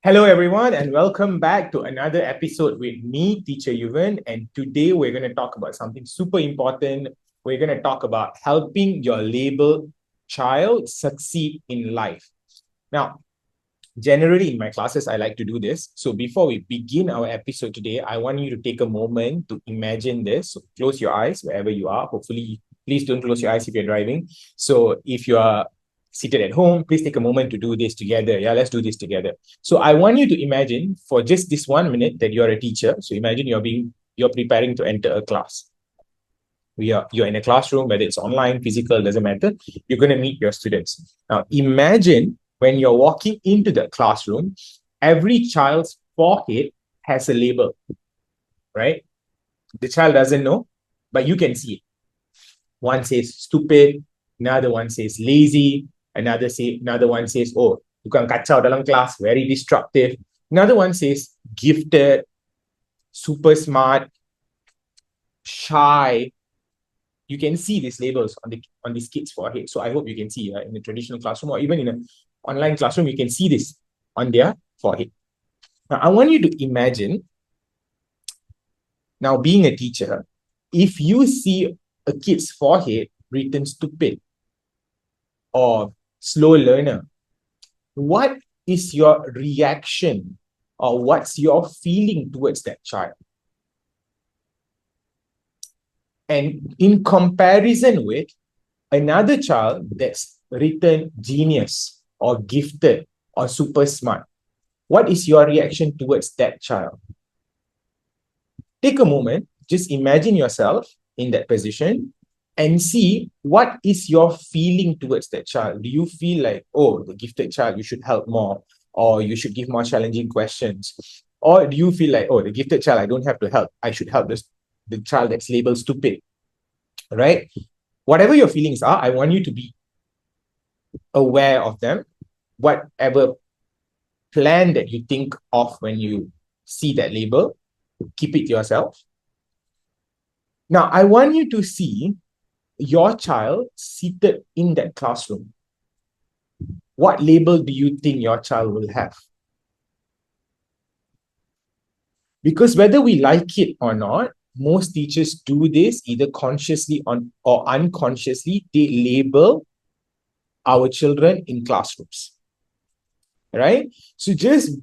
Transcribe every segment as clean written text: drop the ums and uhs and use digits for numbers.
Hello, everyone, and welcome back to another episode with me, Teacher Yuvan. And today we're going to talk about something super important. We're going to talk about helping your label child succeed in life. Now, generally in my classes, I like to do this. So before we begin our episode today, I want you to take a moment to imagine this. So close your eyes wherever you are. Hopefully, please don't close your eyes if you're driving. So if you are seated at home, please take a moment to do this together. Yeah, let's do this together. So I want you to imagine for just this 1 minute that you're a teacher. So imagine you're preparing to enter a class. You're in a classroom, whether it's online, physical, doesn't matter. You're going to meet your students. Now, imagine when you're walking into the classroom, every child's forehead has a label, right? The child doesn't know, but you can see it. One says stupid, another one says lazy, another one says, oh, tukang kacau dalam kelas, very destructive. Another one says gifted, super smart, shy. You can see these labels on these kids' forehead. So I hope you can see in the traditional classroom or even in an online classroom, you can see this on their forehead. Now, I want you to imagine, now being a teacher, if you see a kid's forehead written stupid or slow learner, what is your reaction or what's your feeling towards that child? And in comparison with another child that's written genius or gifted or super smart, what is your reaction towards that child? Take a moment, just imagine yourself in that position and see what is your feeling towards that child. Do you feel like, oh, the gifted child, you should help more, or you should give more challenging questions? Or do you feel like, oh, the gifted child, I don't have to help, I should help the child that's labeled stupid, right? Whatever your feelings are, I want you to be aware of them. Whatever plan that you think of when you see that label, keep it to yourself. Now, I want you to see your child seated in that classroom. What label do you think your child will have? Because whether we like it or not, most teachers do this either consciously or unconsciously. They label our children in classrooms, right? So just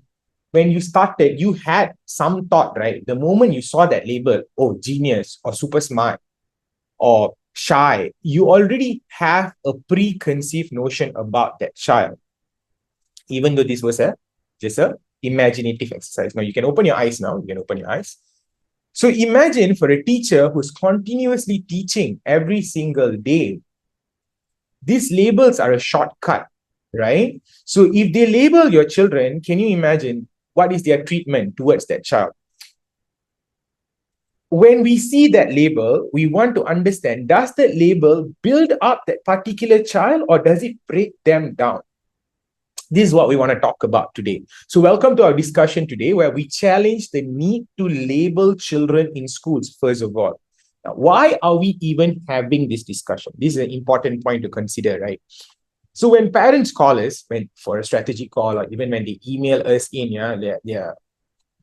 when you started, you had some thought, right? The moment you saw that label, oh, genius or super smart or shy, you already have a preconceived notion about that child, even though this was just a imaginative exercise. Now you can open your eyes now. You can open your eyes. So imagine for a teacher who's continuously teaching every single day, these labels are a shortcut, right? So if they label your children, can you imagine what is their treatment towards that child? When we see that label, we want to understand, does that label build up that particular child or does it break them down? This is what we want to talk about today. So welcome to our discussion today, where we challenge the need to label children in schools, first of all. Now, why are we even having this discussion? This is an important point to consider, right? So when parents call us for a strategy call, or even when they email us in,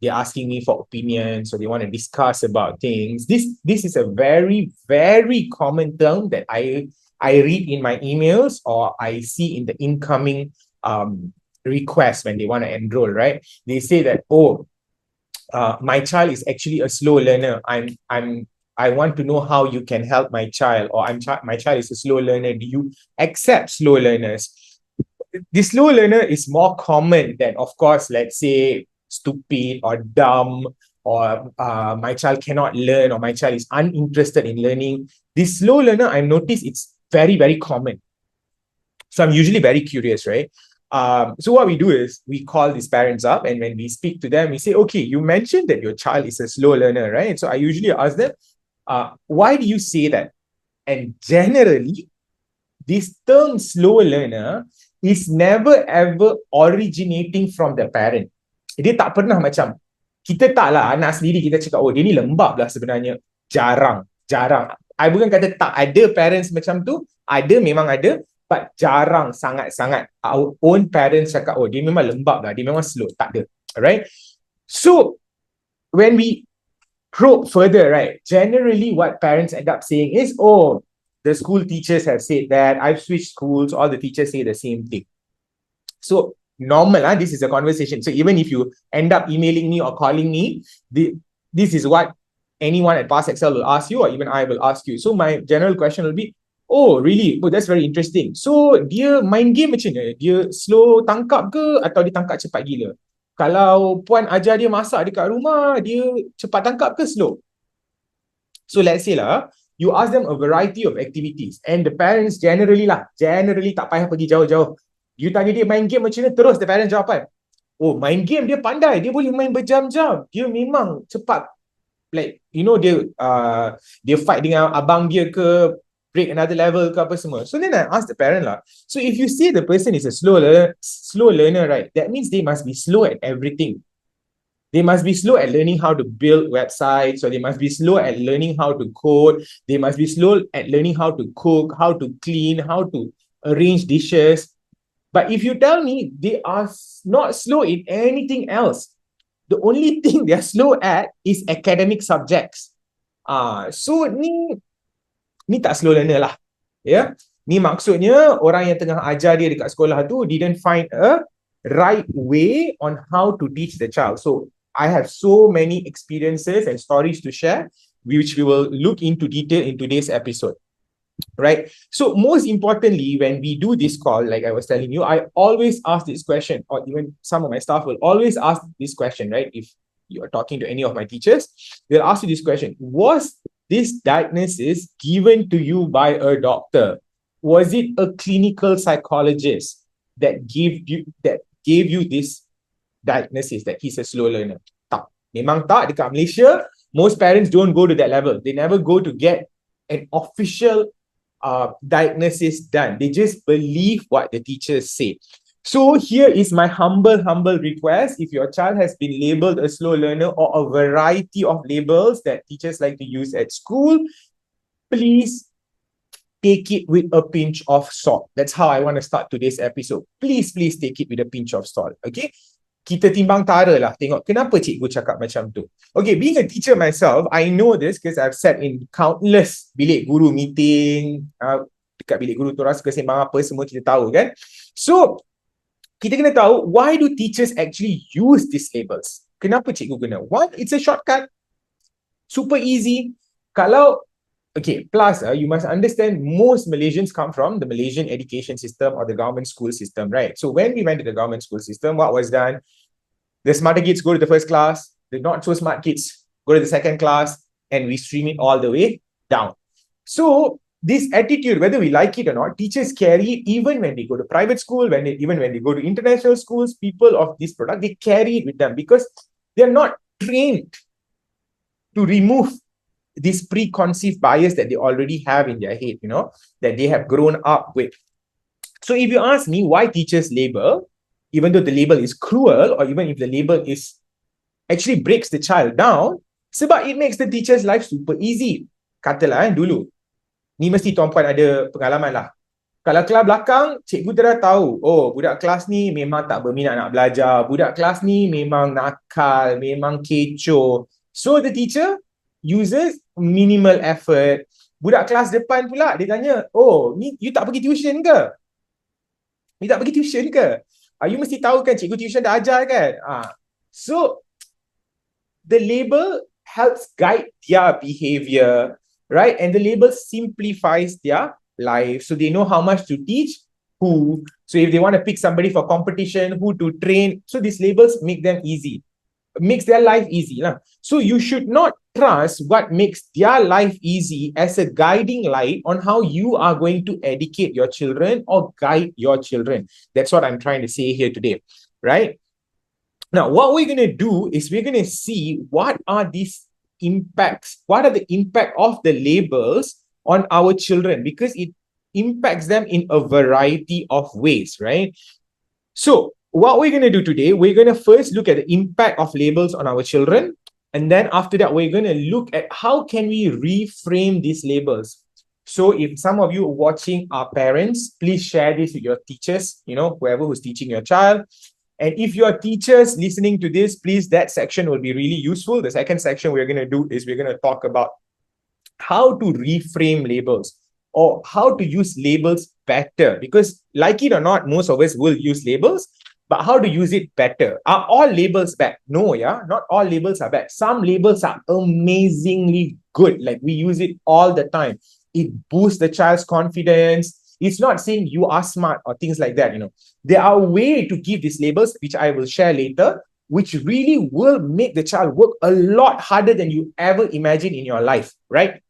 they're asking me for opinions, so they want to discuss about things. This is a very, very common term that I read in my emails or I see in the incoming requests when they want to enroll, right? They say that, oh, my child is actually a slow learner. I want to know how you can help my child, or my child is a slow learner. Do you accept slow learners? The slow learner is more common than, of course, let's say stupid or dumb, or my child cannot learn, or my child is uninterested in learning. This slow learner, I noticed it's very, very common. So I'm usually very curious, right? So what we do is we call these parents up, and when we speak to them, we say, okay, you mentioned that your child is a slow learner, right? And so I usually ask them, why do you say that? And generally, this term slow learner is never ever originating from the parent. Dia tak pernah macam, kita tak lah anak sendiri kita cakap, oh dia ni lembab lah sebenarnya. Jarang. I bukan kata tak ada parents macam tu, memang ada, but jarang sangat-sangat our own parents cakap, oh dia memang lembab lah, dia memang slow. Tak ada. Alright? So, when we probe further, right, generally what parents end up saying is, oh, the school teachers have said that, I've switched schools, all the teachers say the same thing. So, normal, this is a conversation. So, even if you end up emailing me or calling me, this is what anyone at Pass Excel will ask you, or even I will ask you. So, my general question will be, oh, really? Oh, that's very interesting. So, dia main game macam mana? Dia slow tangkap ke atau dia tangkap cepat gila? Kalau puan ajar dia masak dekat rumah, dia cepat tangkap ke slow? So, let's say lah, you ask them a variety of activities and the parents generally tak payah pergi jauh-jauh. You tanya dia main game macam mana, terus the parents jawapan, oh, main game dia pandai, dia boleh main berjam-jam, dia memang cepat. Like, you know, dia fight dengan abang dia ke, break another level ke apa semua. So then I ask the parent lah. So if you say the person is a slow learner, right, that means they must be slow at everything. They must be slow at learning how to build websites, or they must be slow at learning how to code. They must be slow at learning how to cook, how to clean, how to arrange dishes. But if you tell me they are not slow in anything else, the only thing they are slow at is academic subjects. So ni tak slow learner lah. Ya. Ni maksudnya orang yang tengah ajar dia dekat sekolah tu didn't find a right way on how to teach the child. So I have so many experiences and stories to share, which we will look into detail in today's episode. Right? So most importantly, when we do this call, like I was telling you, I always ask this question, or even some of my staff will always ask this question, right? If you are talking to any of my teachers, they'll ask you this question: was this diagnosis given to you by a doctor? Was it a clinical psychologist that gave you this diagnosis that he's a slow learner? Tak. Memang tak. Dekat Malaysia, most parents don't go to that level. They never go to get an official diagnosis done. They just believe what the teachers say. So here is my humble request. If your child has been labeled a slow learner or a variety of labels that teachers like to use at school, please take it with a pinch of salt. That's how I want to start today's episode. Please take it with a pinch of salt. Okay? Kita timbang tara lah. Tengok kenapa cikgu cakap macam tu. Okay, being a teacher myself, I know this because I've sat in countless bilik guru meeting. Dekat bilik guru tu rasa kesembang apa, semua kita tahu kan. So, kita kena tahu, why do teachers actually use these labels? Kenapa cikgu guna? One, it's a shortcut. Super easy. Plus, you must understand most Malaysians come from the Malaysian education system or the government school system, right? So when we went to the government school system, what was done? The smarter kids go to the first class, the not so smart kids go to the second class, and we stream it all the way down. So this attitude, whether we like it or not, teachers carry it even when they go to private school, even when they go to international schools, people of this product, they carry it with them because they're not trained to remove this preconceived bias that they already have in their head, that they have grown up with. So if you ask me why teachers label, even though the label is cruel, or even if the label is actually breaks the child down, sebab it makes the teacher's life super easy. Katalah dulu, ni mesti tuan-puan ada pengalaman lah. Kalau kelas belakang, cikgu dah tahu, oh, budak kelas ni memang tak berminat nak belajar, budak kelas ni memang nakal, memang kecoh. So the teacher uses minimal effort. Budak kelas depan pula, dia tanya, oh, ni you tak pergi tuition ke? You tak pergi tuition ke? You mesti tahu kan, cikgu tuition dah ajar kan? So, the label helps guide their behavior, right? And the label simplifies their life. So, they know how much to teach, who. So, if they want to pick somebody for competition, who to train. So, these labels make them easy. Makes their life easy. So you should not trust what makes their life easy as a guiding light on how you are going to educate your children or guide your children. That's what I'm trying to say here today, right? Now, what we're going to do is we're going to see what are these impacts, what are the impact of the labels on our children, because it impacts them in a variety of ways, right? So, what we're going to do today, we're going to first look at the impact of labels on our children. And then after that, we're going to look at how can we reframe these labels. So if some of you watching are parents, please share this with your teachers, whoever who's teaching your child. And if your teachers listening to this, please, that section will be really useful. The second section we're going to do is we're going to talk about how to reframe labels or how to use labels better. Because like it or not, most of us will use labels, but how to use it better. Are all labels bad? No, yeah, not all labels are bad. Some labels are amazingly good. Like we use it all the time. It boosts the child's confidence. It's not saying you are smart or things like that. There are ways to give these labels, which I will share later, which really will make the child work a lot harder than you ever imagine in your life, right?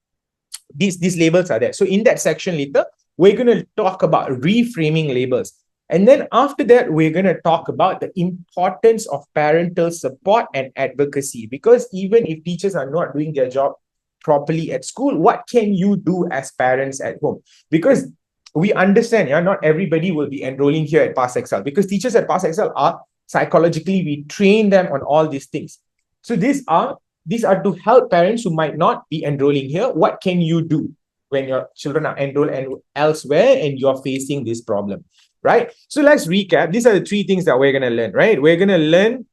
These labels are there. So in that section later, we're going to talk about reframing labels. And then after that, we're going to talk about the importance of parental support and advocacy. Because even if teachers are not doing their job properly at school, what can you do as parents at home? Because we understand, not everybody will be enrolling here at Pass Excel, because teachers at Pass Excel are psychologically, we train them on all these things. So these are to help parents who might not be enrolling here. What can you do when your children are enrolled and elsewhere and you're facing this problem, right? So let's recap. These are the three things that we're going to learn, right? We're going to learn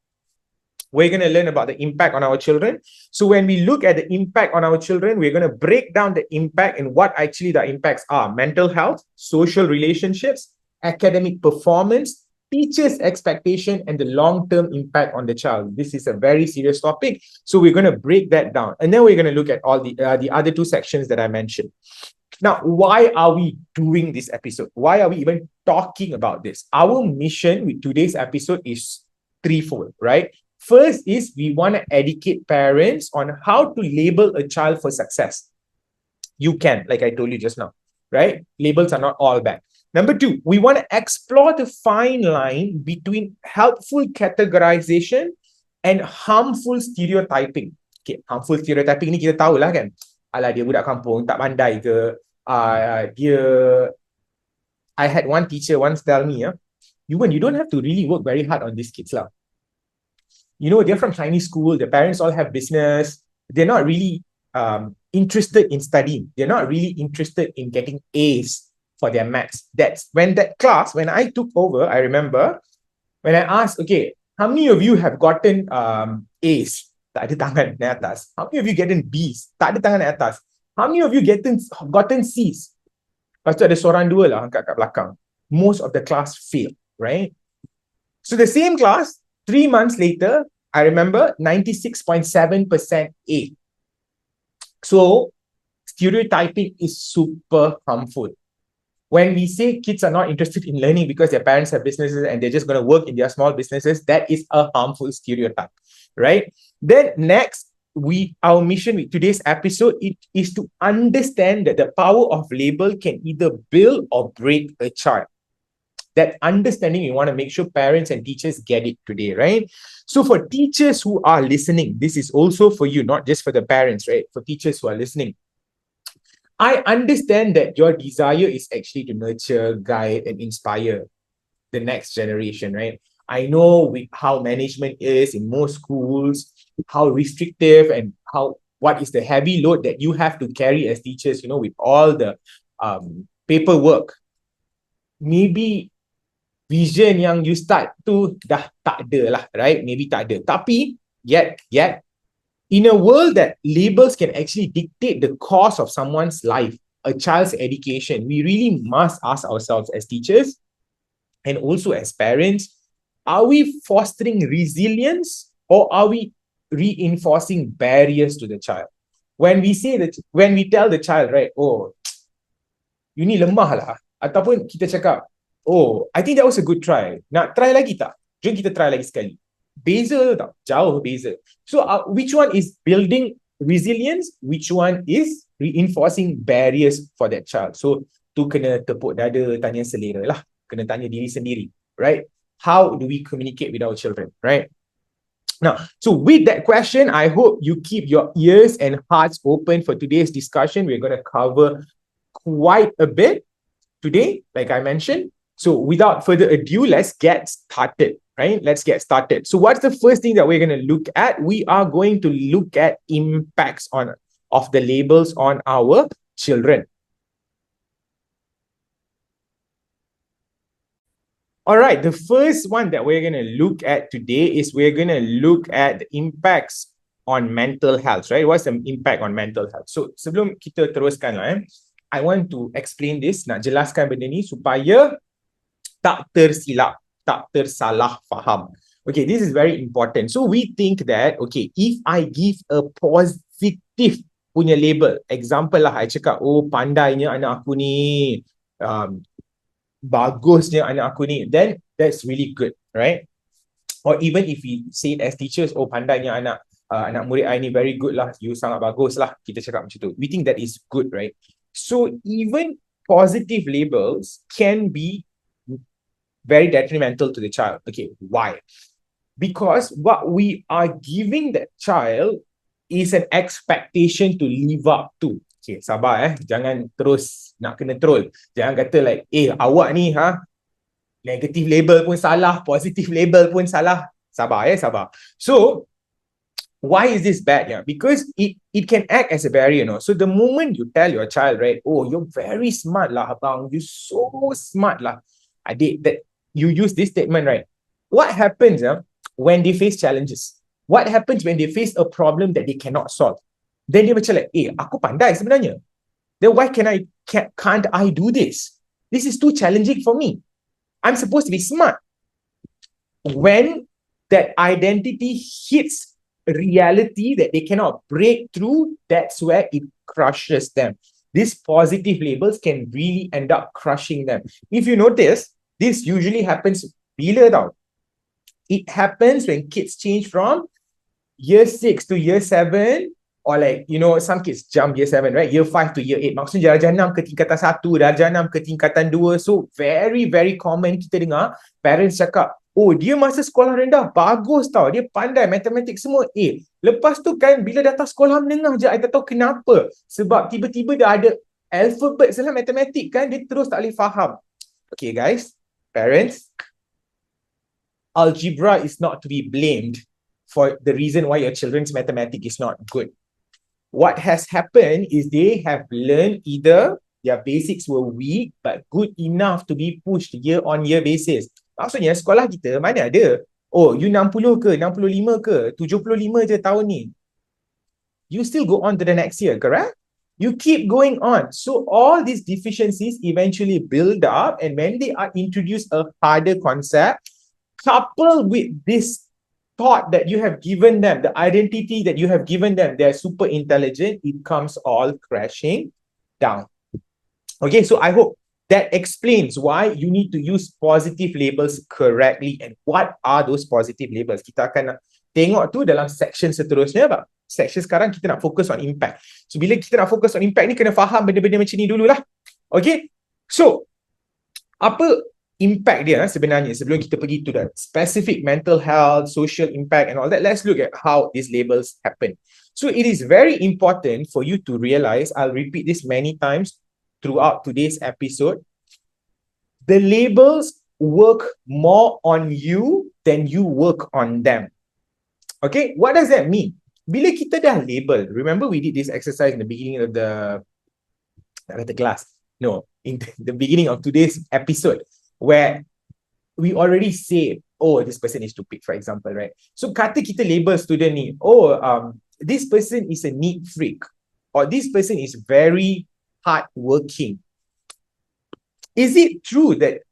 about the impact on our children. So when we look at the impact on our children, we're going to break down the impact and what actually the impacts are: mental health, social relationships, academic performance, teachers' expectation, and the long-term impact on the child. This is a very serious topic. So we're going to break that down. And then we're going to look at all the other two sections that I mentioned. Now, why are we doing this episode? Why are we even talking about this? Our mission with today's episode is threefold, right? First is we want to educate parents on how to label a child for success. You can, like I told you just now, right? Labels are not all bad. Number two, we want to explore the fine line between helpful categorization and harmful stereotyping. Okay, harmful stereotyping ni kita tahulah kan. Alah, dia budak kampung, tak pandai ke. I had one teacher once tell me, Yuvan, you don't have to really work very hard on these kids lah. They're from Chinese school, their parents all have business. They're not really interested in studying. They're not really interested in getting A's for their maths. That's when I took over, I remember, when I asked, okay, how many of you have gotten A's? Tak ada tangan naik atas. How many of you gotten B's? Tak ada tangan naik atas. How many of you gotten C's? Lepas tu ada seorang dua lah angkat kat belakang. Most of the class failed, right? So the same class, 3 months later, I remember 96.7% A. So stereotyping is super harmful. When we say kids are not interested in learning because their parents have businesses and they're just going to work in their small businesses, that is a harmful stereotype, right? Then next, our mission with today's episode is to understand that the power of label can either build or break a child. That understanding, we want to make sure parents and teachers get it today, right? So for teachers who are listening, this is also for you, not just for the parents, right? For teachers who are listening, I understand that your desire is actually to nurture, guide, and inspire the next generation, right? I know how management is in most schools, how restrictive and what is the heavy load that you have to carry as teachers, with all the paperwork. Maybe vision yang you start tu dah tak ada lah, right? Maybe tak ada. Tapi, yet, in a world that labels can actually dictate the course of someone's life, a child's education, we really must ask ourselves as teachers and also as parents, are we fostering resilience or are we reinforcing barriers to the child? When we tell the child, right, oh, you ni lemah lah. Ataupun kita cakap, oh, I think that was a good try. Nak try lagi tak? Jom kita try lagi sekali. Beza tak? Jauh beza. So which one is building resilience? Which one is reinforcing barriers for that child? So tu kena tepuk dada, tanya selera lah. Kena tanya diri sendiri, right? How do we communicate with our children, right? Now, so with that question, I hope you keep your ears and hearts open for today's discussion. We're going to cover quite a bit today, like I mentioned. So without further ado, let's get started, right? Let's get started. So what's the first thing that we're going to look at? We are going to look at impacts of the labels on our children. All right, the first one that we're going to look at today is we're going to look at the impacts on mental health, right? What's the impact on mental health? So, sebelum kita teruskan lah, I want to explain this, nak jelaskan benda ni supaya tak tersilap, tak tersalah faham. Okay, this is very important. So, we think that, okay, if I give a positive punya label, example lah, I cakap, oh, pandainya anak aku ni, bagusnya anak aku ni, then that's really good, right? Or even if we say it as teachers, oh, pandainya anak murid I ni very good lah, you sangat bagus lah, kita cakap macam tu. We think that is good, right? So even positive labels can be very detrimental to the child. Okay, why? Because what we are giving that child is an expectation to live up to. Okay, sabar jangan terus nak kena troll. Jangan kata like, awak ni negative label pun salah, positive label pun salah. Sabar sabar. So, why is this bad? Because it can act as a barrier, So the moment you tell your child, right, oh, you're very smart lah, abang, you so smart lah, adik, that you use this statement, right? What happens when they face challenges? What happens when they face a problem that they cannot solve? Then dia macam like, aku pandai sebenarnya. Then why can't I do this? This is too challenging for me. I'm supposed to be smart. When that identity hits reality that they cannot break through, that's where it crushes them. These positive labels can really end up crushing them. If you notice, this usually happens bila tau. It happens when kids change from year 6 to year 7, or like, some kids jump year 7, right? Year 5 to year 8. Maksudnya darjah 6 ke tingkatan 1, darjah 6 ke tingkatan 2. So, very, very common kita dengar parents cakap, oh, dia masa sekolah rendah, bagus tau. Dia pandai matematik semua A. Lepas tu kan, bila datang sekolah menengah je, I tak tahu kenapa. Sebab tiba-tiba dah ada alphabet dalam matematik kan, dia terus tak boleh faham. Okay guys, parents, algebra is not to be blamed for the reason why your children's mathematics is not good. What has happened is they have learned either their basics were weak but good enough to be pushed year on year basis. Maksudnya sekolah kita mana ada, oh, you 60 ke, 65 ke, 75 je tahun ni. You still go on to the next year, correct? You keep going on. So all these deficiencies eventually build up, and when they are introduced a harder concept, coupled with this thought that you have given them, the identity that you have given them, they're super intelligent, it comes all crashing down. Okay, so I hope that explains why you need to use positive labels correctly, and what are those positive labels. Kita akan tengok tu dalam section seterusnya. Section sekarang kita nak fokus on impact. So bila kita nak fokus on impact ni, kena faham benda-benda macam ni dululah. Okay, so apa impact dia sebenarnya sebelum kita pergi to the specific mental health, social impact and all that? Let's look at how these labels happen. So it is very important for you to realize, I'll repeat this many times throughout today's episode, the labels work more on you than you work on them. Okay, what does that mean? Bila kita dah label, remember we did this exercise in the beginning of the class. No, in the beginning of today's episode, where we already say, oh, this person is stupid, for example, right? So kata kita label student ni, oh, this person is a neat freak, or this person is very hardworking. Is it true that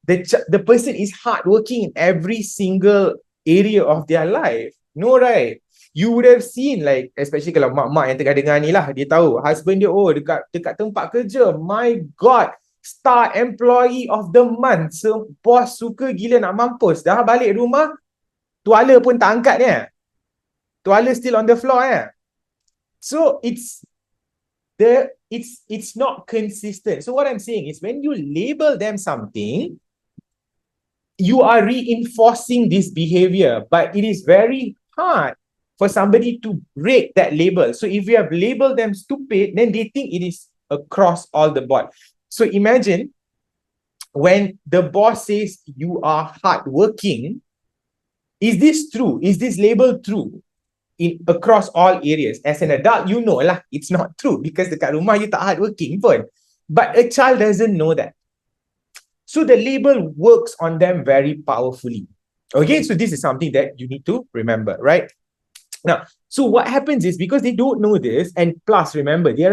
the person is hardworking in every single area of their life? No, right? You would have seen, like, especially kalau mak-mak yang tengah dengar ni lah, dia tahu husband dia, oh, dekat tempat kerja, my God, star employee of the month. So, bos suka gila nak mampus. Dah balik rumah, tuala pun tak angkat ni. Tuala still on the floor. So, it's not consistent. So, what I'm saying is, when you label them something, you are reinforcing this behavior, but it is very hard for somebody to break that label. So, if you have labeled them stupid, then they think it is across all the board. So imagine when the boss says you are hardworking, is this true? Is this label true across all areas? As an adult, you know lah, it's not true because dekat rumah you tak hardworking pun. But a child doesn't know that. So the label works on them very powerfully. Okay, so this is something that you need to remember, right? Now, so what happens is, because they don't know this, and plus, remember, they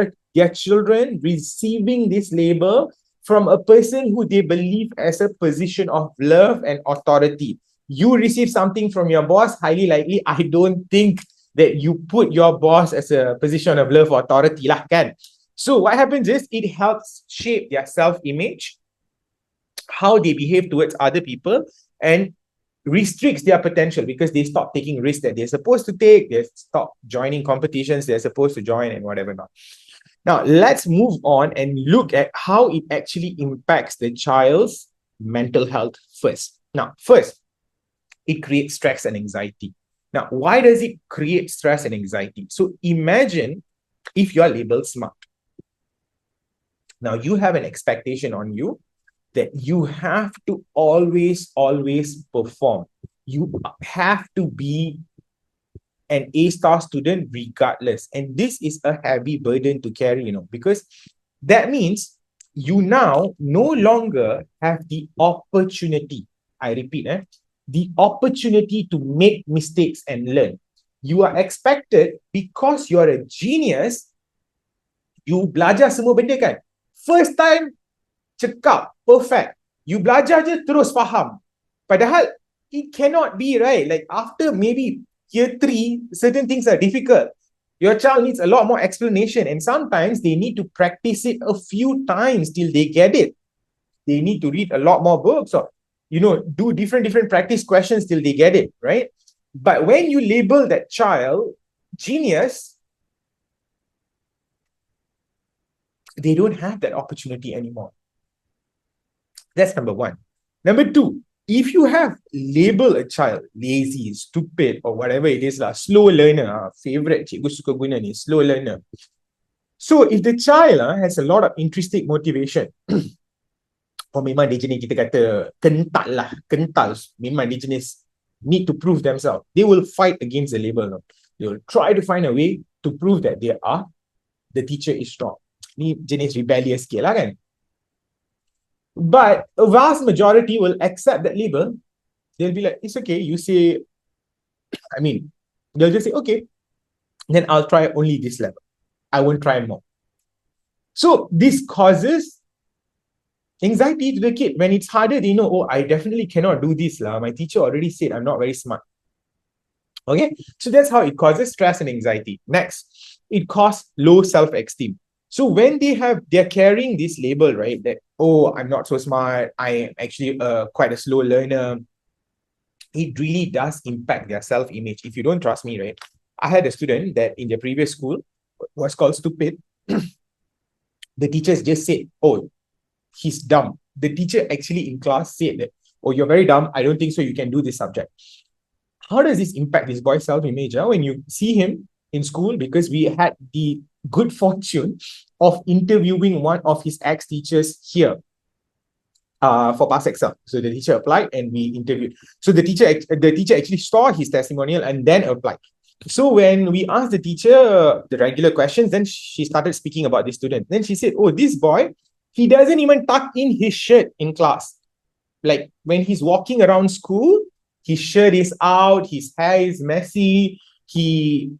are children receiving this label from a person who they believe as a position of love and authority. You receive something from your boss, highly likely, I don't think that you put your boss as a position of love or authority lah, kan? So what happens is, it helps shape their self-image, how they behave towards other people, and restricts their potential, because they stop taking risks that they're supposed to take, they stop joining competitions they're supposed to join, and whatever not. Now, let's move on and look at how it actually impacts the child's mental health first. Now, first, it creates stress and anxiety. Now, why does it create stress and anxiety? So imagine if you're labeled smart. Now, you have an expectation on you that you have to always perform. You have to be an A-star student regardless. And this is a heavy burden to carry, because that means you now no longer have the opportunity, I repeat, the opportunity to make mistakes and learn. You are expected, because you're a genius, you belajar semua benda kan. First time, cekap, perfect. You belajar je terus faham. Padahal, it cannot be, right? Like after maybe year 3, certain things are difficult. Your child needs a lot more explanation, and sometimes they need to practice it a few times till they get it. They need to read a lot more books, or do different practice questions till they get it, right? But when you label that child genius, they don't have that opportunity anymore. That's number one. Number two, if you have labeled a child lazy, stupid, or whatever it is, slow learner, favorite cikgu suka guna ni, slow learner. So if the child has a lot of intrinsic motivation, or memang dia jenis kita kata kental, memang dia jenis need to prove themselves, they will fight against the label. They will try to find a way to prove that the teacher is strong. Ni jenis rebellious sikit lah kan. But a vast majority will accept that label. They'll be like, it's okay, you say, they'll just say, okay, then I'll try only this level. I won't try more. So this causes anxiety to the kid. When it's harder, they know, oh, I definitely cannot do this. My teacher already said I'm not very smart. Okay, so that's how it causes stress and anxiety. Next, it causes low self-esteem. So when they're carrying this label, right, that, oh, I'm not so smart, I am actually quite a slow learner, it really does impact their self-image. If you don't trust me, right, I had a student that in their previous school was called stupid. The teachers just said, oh, he's dumb. The teacher actually in class said that, oh, you're very dumb, I don't think so you can do this subject. How does this impact this boy's self-image? When you see him in school, because we had the good fortune of interviewing one of his ex-teachers here for past exam. So the teacher applied and we interviewed. So the teacher actually saw his testimonial and then applied. So when we asked the teacher the regular questions, then she started speaking about this student. Then she said, oh, this boy, he doesn't even tuck in his shirt in class. Like when he's walking around school, his shirt is out, his hair is messy, he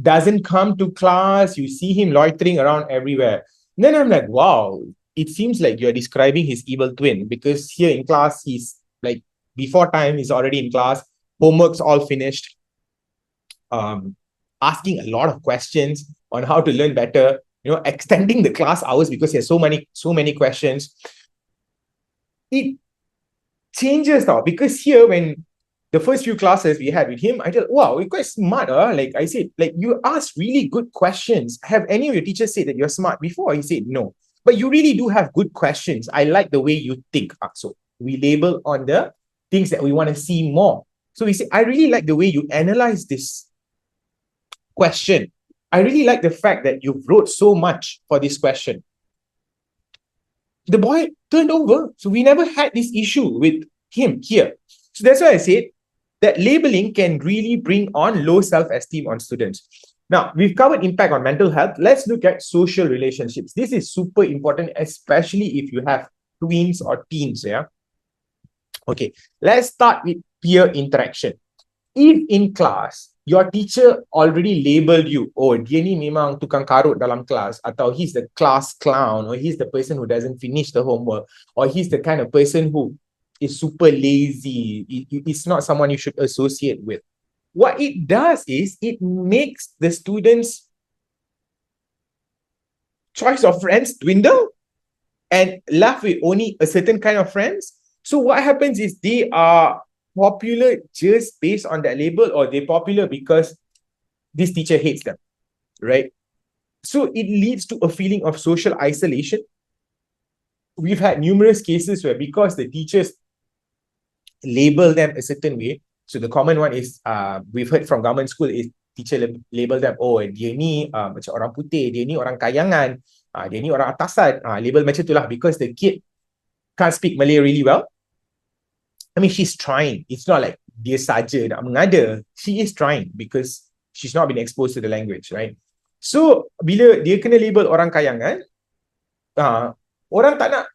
doesn't come to class, you see him loitering around everywhere. And then I'm like, wow, it seems like you're describing his evil twin, because here in class, he's like, before time, he's already in class, homework's all finished, asking a lot of questions on how to learn better, extending the class hours because he has so many questions. It changes now, because here when the first few classes we had with him, I thought, wow, you're quite smart. Like I said, like you asked really good questions. Have any of your teachers said that you're smart before? He said, no. But you really do have good questions. I like the way you think. So we label on the things that we want to see more. So we say, I really like the way you analyze this question. I really like the fact that you wrote so much for this question. The boy turned over. So we never had this issue with him here. So that's why I said that labeling can really bring on low self-esteem on students. Now, we've covered impact on mental health. Let's look at social relationships. This is super important, especially if you have tweens or teens, yeah. Okay, let's start with peer interaction. If in class, your teacher already labeled you, oh, dia ni memang tukang karut dalam kelas, atau he's the class clown, or he's the person who doesn't finish the homework, or he's the kind of person who is super lazy, it's not someone you should associate with. What it does is it makes the students' choice of friends dwindle and left with only a certain kind of friends. So what happens is they are popular just based on that label, or they're popular because this teacher hates them, right? So it leads to a feeling of social isolation. We've had numerous cases where because the teachers label them a certain way, so the common one is we've heard from government school is teacher label them, oh, dia ni macam orang putih, dia ni orang kayangan, dia ni orang atasan, label macam itulah because the kid can't speak Malay really well. I mean, she's trying. It's not like dia saja nak mengada. She is trying because she's not been exposed to the language, right? So, bila dia kena label orang kayangan, orang tak nak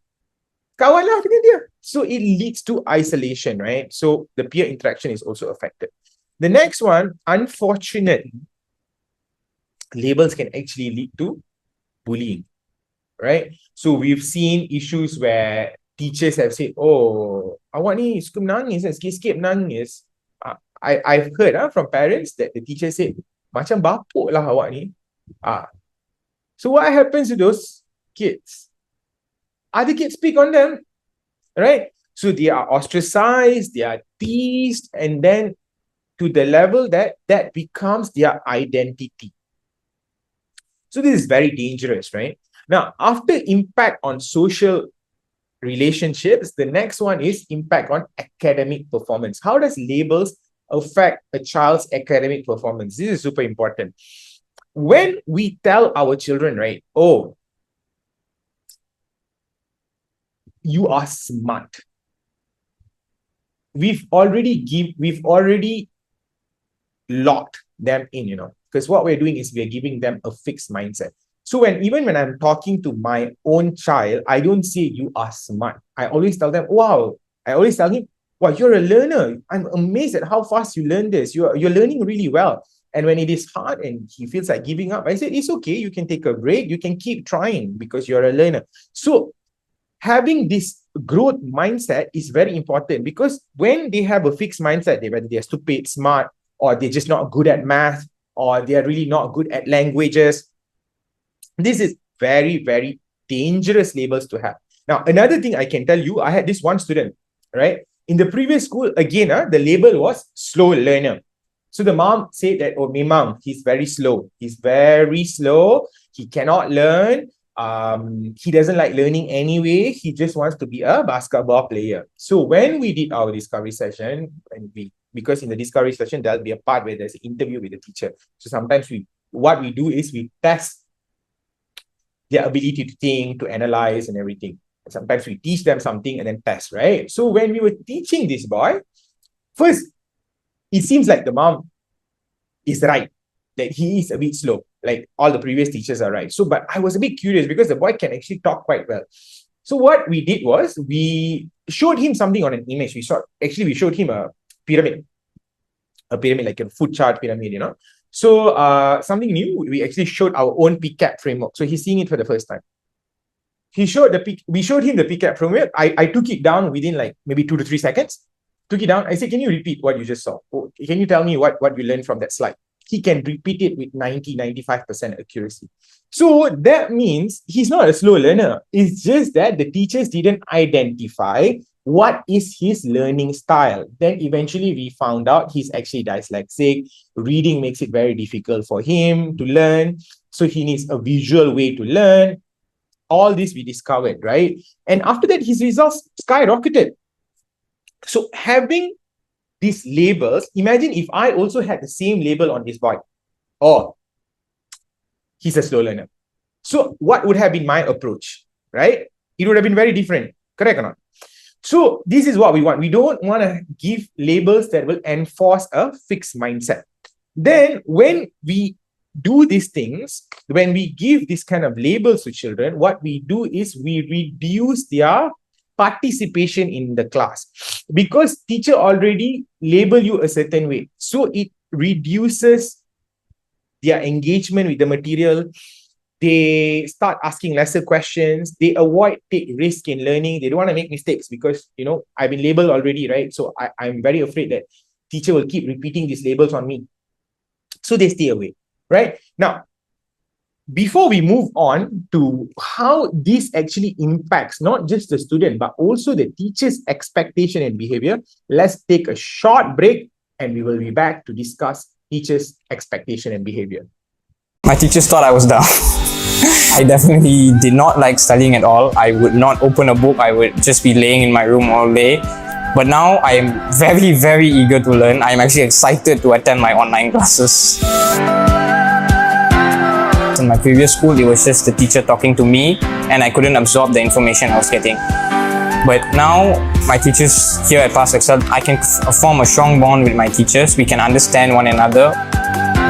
kawan lah dengan dia. So, it leads to isolation, right? So, the peer interaction is also affected. The next one, unfortunately, labels can actually lead to bullying, right? So, we've seen issues where teachers have said, oh, awak ni suka menangis, sikit-sikit menangis. I've heard from parents that the teacher said, macam bapuk lah awak ni. So what happens to those kids? Other kids pick on them, right? So they are ostracized, they are teased, and then to the level that becomes their identity. So this is very dangerous, right? Now, after impact on social relationships, the next one is impact on academic performance. How does labels affect a child's academic performance? This is super important. When we tell our children, right, oh, you are smart, we've already locked them in, because what we're doing is we're giving them a fixed mindset. So even when I'm talking to my own child, I don't say you are smart. I always tell them, wow. I always tell him, wow, you're a learner. I'm amazed at how fast you learn this. You're learning really well. And when it is hard and he feels like giving up, I said, it's okay. You can take a break. You can keep trying because you're a learner. So having this growth mindset is very important, because when they have a fixed mindset, whether they're stupid, smart, or they're just not good at math, or they're really not good at languages, this is very, very dangerous labels to have. Now, another thing I can tell you, I had this one student, right? In the previous school, again, the label was slow learner. So the mom said that, oh, memang, he's very slow. He's very slow. He cannot learn. He doesn't like learning anyway. He just wants to be a basketball player. So when we did our discovery session, because in the discovery session, there'll be a part where there's an interview with the teacher. So sometimes what we do is we test their ability to think, to analyze and everything. And sometimes we teach them something and then test, right? So when we were teaching this boy, first, it seems like the mom is right, that he is a bit slow, like all the previous teachers are right. So, but I was a bit curious because the boy can actually talk quite well. So what we did was we showed him something on an image. We showed him a pyramid like a food chart pyramid, So something new, we actually showed our own PCAP framework. So he's seeing it for the first time. We showed him the PCAP framework. I took it down within like maybe 2 to 3 seconds. Took it down. I said, can you repeat what you just saw? Can you tell me what you learned from that slide? He can repeat it with 95% accuracy. So that means he's not a slow learner. It's just that the teachers didn't identify what is his learning style. Then eventually we found out he's actually dyslexic. Reading makes it very difficult for him to learn. So he needs a visual way to learn. All this we discovered, right? And after that, his results skyrocketed. So having these labels, imagine if I also had the same label on this boy. Oh, he's a slow learner. So what would have been my approach, right? It would have been very different. Correct or not? So this is what we want. We don't want to give labels that will enforce a fixed mindset. Then when we do these things, when we give this kind of labels to children, what we do is we reduce their participation in the class, because teacher already label you a certain way. So it reduces their engagement with the material. They start asking lesser questions. They avoid take risk in learning. They don't want to make mistakes because, I've been labeled already, right? So I'm very afraid that teacher will keep repeating these labels on me. So they stay away, right? Now, before we move on to how this actually impacts not just the student, but also the teacher's expectation and behavior, let's take a short break and we will be back to discuss teacher's expectation and behavior. My teachers thought I was dumb. I definitely did not like studying at all. I would not open a book. I would just be laying in my room all day. But now I am very, very eager to learn. I am actually excited to attend my online classes. In my previous school, it was just the teacher talking to me and I couldn't absorb the information I was getting. But now, my teachers here at Pass Excel, I can form a strong bond with my teachers. We can understand one another.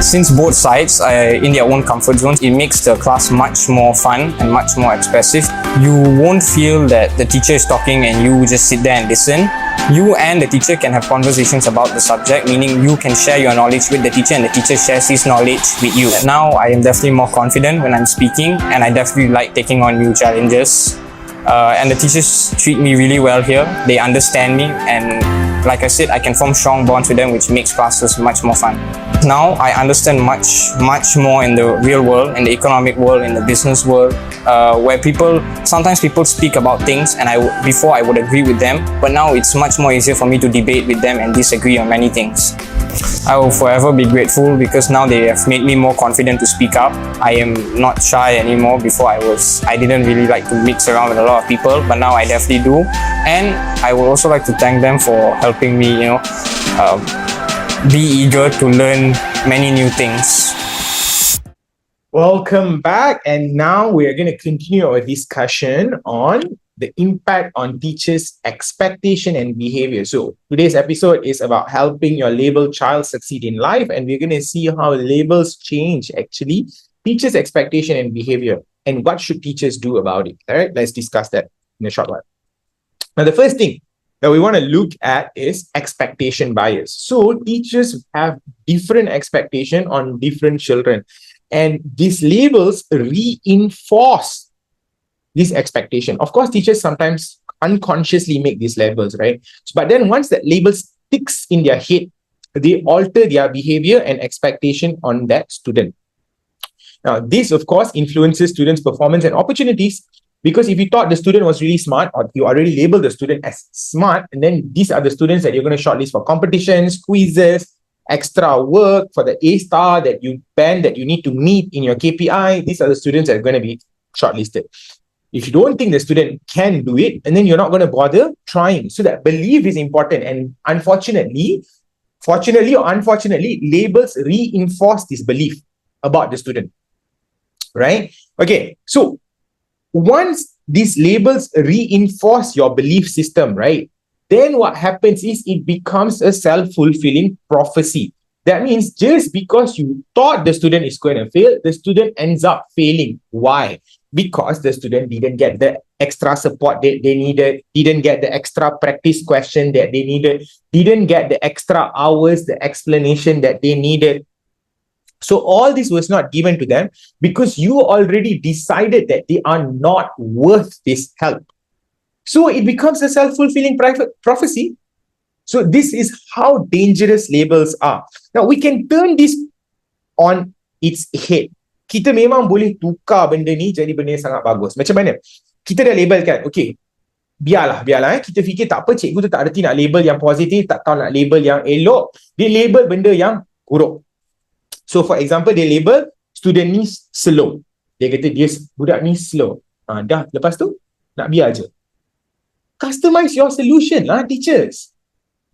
Since both sides are in their own comfort zones, it makes the class much more fun and much more expressive. You won't feel that the teacher is talking and you just sit there and listen. You and the teacher can have conversations about the subject, meaning you can share your knowledge with the teacher and the teacher shares his knowledge with you. Now I am definitely more confident when I'm speaking and I definitely like taking on new challenges. And the teachers treat me really well here. They understand me and like I said, I can form strong bonds with them, which makes classes much more fun. Now I understand much more in the real world, in the economic world, in the business world, where sometimes people speak about things and before I would agree with them, but now it's much more easier for me to debate with them and disagree on many things. I will forever be grateful because now they have made me more confident to speak up. I am not shy anymore. Before I didn't really like to mix around with a lot of people, but now I definitely do. And I would also like to thank them for helping me, be eager to learn many new things. Welcome back. And now we are going to continue our discussion on the impact on teachers' expectation and behavior. So today's episode is about helping your labeled child succeed in life. And we're going to see how labels change actually teachers' expectation and behavior and what should teachers do about it. All right, let's discuss that in a short while. Now, the first thing that we want to look at is expectation bias. So teachers have different expectation on different children. And these labels reinforce this expectation. Of course, teachers sometimes unconsciously make these labels, right? But then once that label sticks in their head, they alter their behavior and expectation on that student. Now, this, of course, influences students' performance and opportunities, because if you thought the student was really smart, or you already labeled the student as smart, and then these are the students that you're going to shortlist for competitions, quizzes, extra work for the A star that you need to meet in your KPI, these are the students that are going to be shortlisted. If you don't think the student can do it, and then you're not going to bother trying. So that belief is important. And fortunately or unfortunately, labels reinforce this belief about the student, right? Okay, so once these labels reinforce your belief system, right, then what happens is it becomes a self-fulfilling prophecy. That means just because you thought the student is going to fail, the student ends up failing. Why? Because the student didn't get the extra support that they needed, didn't get the extra practice question that they needed, didn't get the extra hours, the explanation that they needed. So all this was not given to them because you already decided that they are not worth this help. So it becomes a self-fulfilling prophecy. So this is how dangerous labels are. Now we can turn this on its head. Kita memang boleh tukar benda ni jadi benda yang sangat bagus. Macam mana? Kita dah label kan, okay, biarlah. Kita fikir tak apa, cikgu tu tak erti nak label yang positif, tak tahu nak label yang elok. Dia label benda yang buruk. So for example, dia label student ni slow. Dia kata budak ni slow. Dah, lepas tu nak biar je. Customize your solution lah, teachers.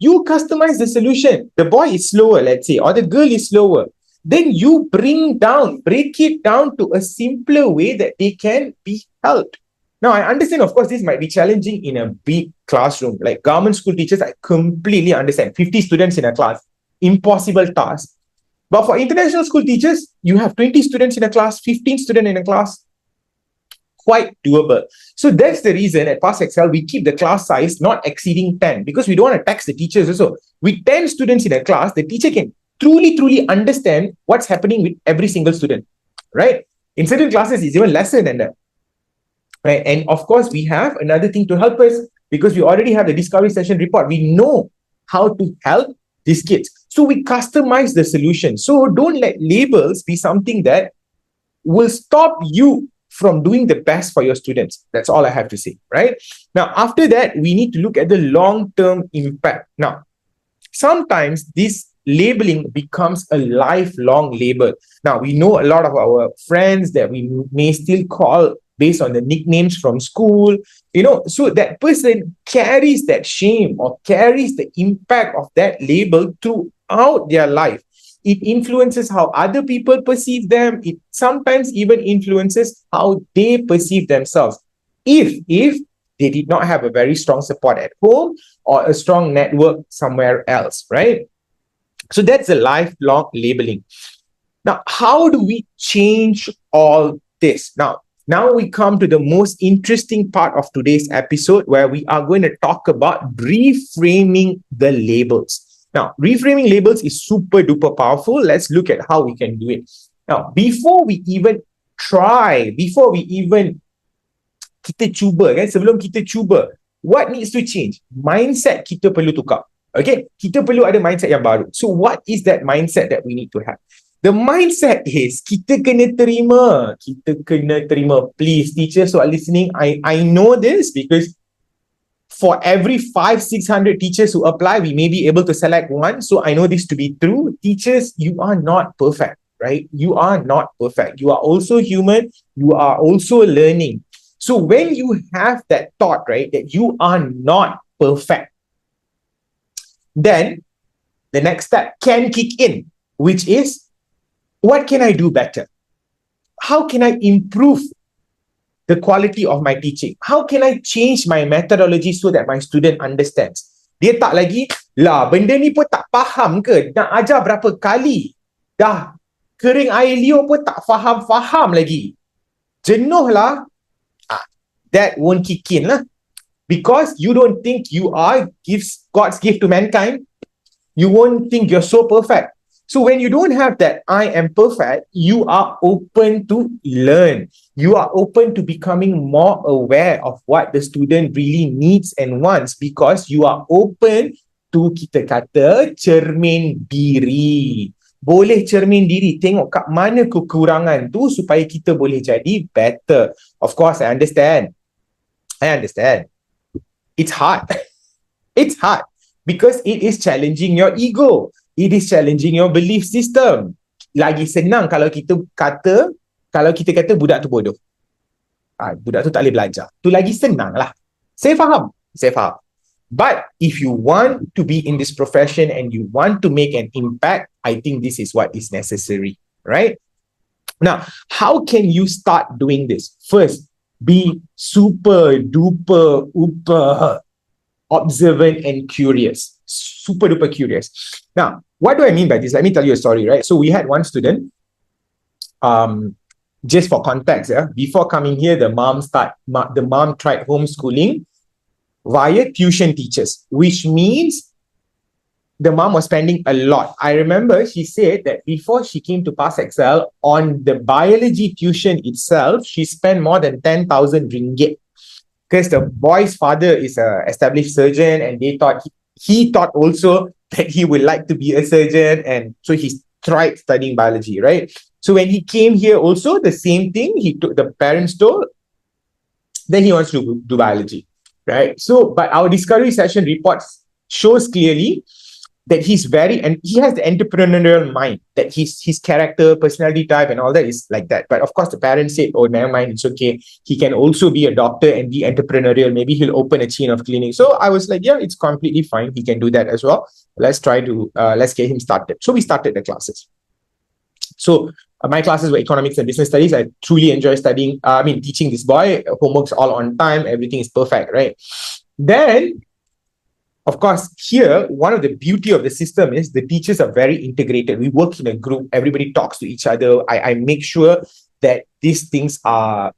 You customize the solution. The boy is slower, let's say, or the girl is slower. Then you break it down to a simpler way that they can be helped. Now, I understand, of course, this might be challenging in a big classroom. Like government school teachers, I completely understand. 50 students in a class, impossible task. But for international school teachers, you have 20 students in a class, 15 students in a class. quite doable. So that's the reason at Pass Excel, we keep the class size not exceeding 10, because we don't want to tax the teachers also. With 10 students in a class, the teacher can truly understand what's happening with every single student, right? In certain classes, it's even lesser than that, right? And of course, we have another thing to help us, because we already have the discovery session report. We know how to help these kids. So we customize the solution. So don't let labels be something that will stop you from doing the best for your students. That's all I have to say, right? Now, after that, we need to look at the long-term impact. Now, sometimes this labeling becomes a lifelong label. Now, we know a lot of our friends that we may still call based on the nicknames from school, so that person carries that shame or carries the impact of that label throughout their life. It influences how other people perceive them. It sometimes even influences how they perceive themselves. If they did not have a very strong support at home or a strong network somewhere else, right? So that's a lifelong labeling. Now, how do we change all this? Now we come to the most interesting part of today's episode, where we are going to talk about reframing the labels. Now, reframing labels is super duper powerful. Let's look at how we can do it. Now, before we even kita cuba, sebelum kita cuba, what needs to change? Mindset kita perlu tukar. Okay, kita perlu ada mindset yang baru. So what is that mindset that we need to have? The mindset is kita kena terima. Please, teachers who are listening, I know this, because for every 500-600 teachers who apply, we may be able to select one. So I know this to be true. Teachers, you are not perfect, right? You are not perfect. You are also human. You are also learning. So when you have that thought, right, that you are not perfect, then the next step can kick in, which is, what can I do better? How can I improve the quality of my teaching? How can I change my methodology so that my student understands? Dia tak lagi, benda ni pun tak faham ke? Nak ajar berapa kali? Dah kering air liur pun tak faham lagi. Jenuh lah. That won't kick in lah. Because you don't think you are God's gift to mankind. You won't think you're so perfect. So when you don't have that I am perfect, you are open to learn. You are open to becoming more aware of what the student really needs and wants, because you are open to, kita kata, cermin diri. Boleh cermin diri, tengok kat mana kekurangan tu supaya kita boleh jadi better. Of course, I understand. It's hard. It's hard because it is challenging your ego. It is challenging your belief system. Lagi senang kalau kita kata budak tu bodoh. Budak tu tak boleh belajar. Tu lagi senang lah. Saya faham. But if you want to be in this profession and you want to make an impact, I think this is what is necessary, right? Now, how can you start doing this? First, be super duper observant and curious. Super duper curious. Now, what do I mean by this? Let me tell you a story, right? So we had one student, just for context, before coming here, the mom tried homeschooling via tuition teachers, which means the mom was spending a lot. I remember she said that before she came to Pass Excel, on the biology tuition itself, she spent more than 10,000 ringgit, because the boy's father is an established surgeon, and they thought he thought also that he would like to be a surgeon, and so he tried studying biology, right? So when he came here also, the same thing, the parents told, then he wants to do biology, right? So, but our discovery session reports shows clearly that he has the entrepreneurial mind, that his character, personality type and all that is like that. But of course, the parents said, oh, never mind, it's okay. He can also be a doctor and be entrepreneurial. Maybe he'll open a chain of clinics. So I was like, yeah, it's completely fine. He can do that as well. Let's get him started. So we started the classes. So my classes were economics and business studies. I truly enjoy teaching this boy. Homework's all on time. Everything is perfect, right? Then, of course, here, one of the beauty of the system is the teachers are very integrated. We work in a group. Everybody talks to each other. I make sure that these things are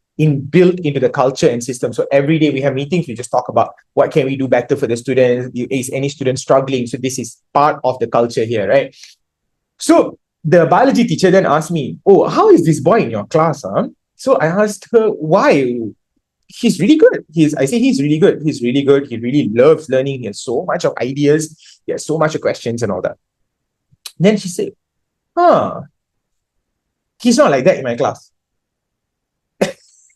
built into the culture and system. So every day we have meetings, we just talk about what can we do better for the students. Is any student struggling? So this is part of the culture here, right? So the biology teacher then asked me, "Oh, how is this boy in your class?" Huh? So I asked her, "Why?" He's really good. I say he's really good. He's really good. He really loves learning. He has so much of ideas. He has so much of questions and all that. Then she said, "Huh, he's not like that in my class."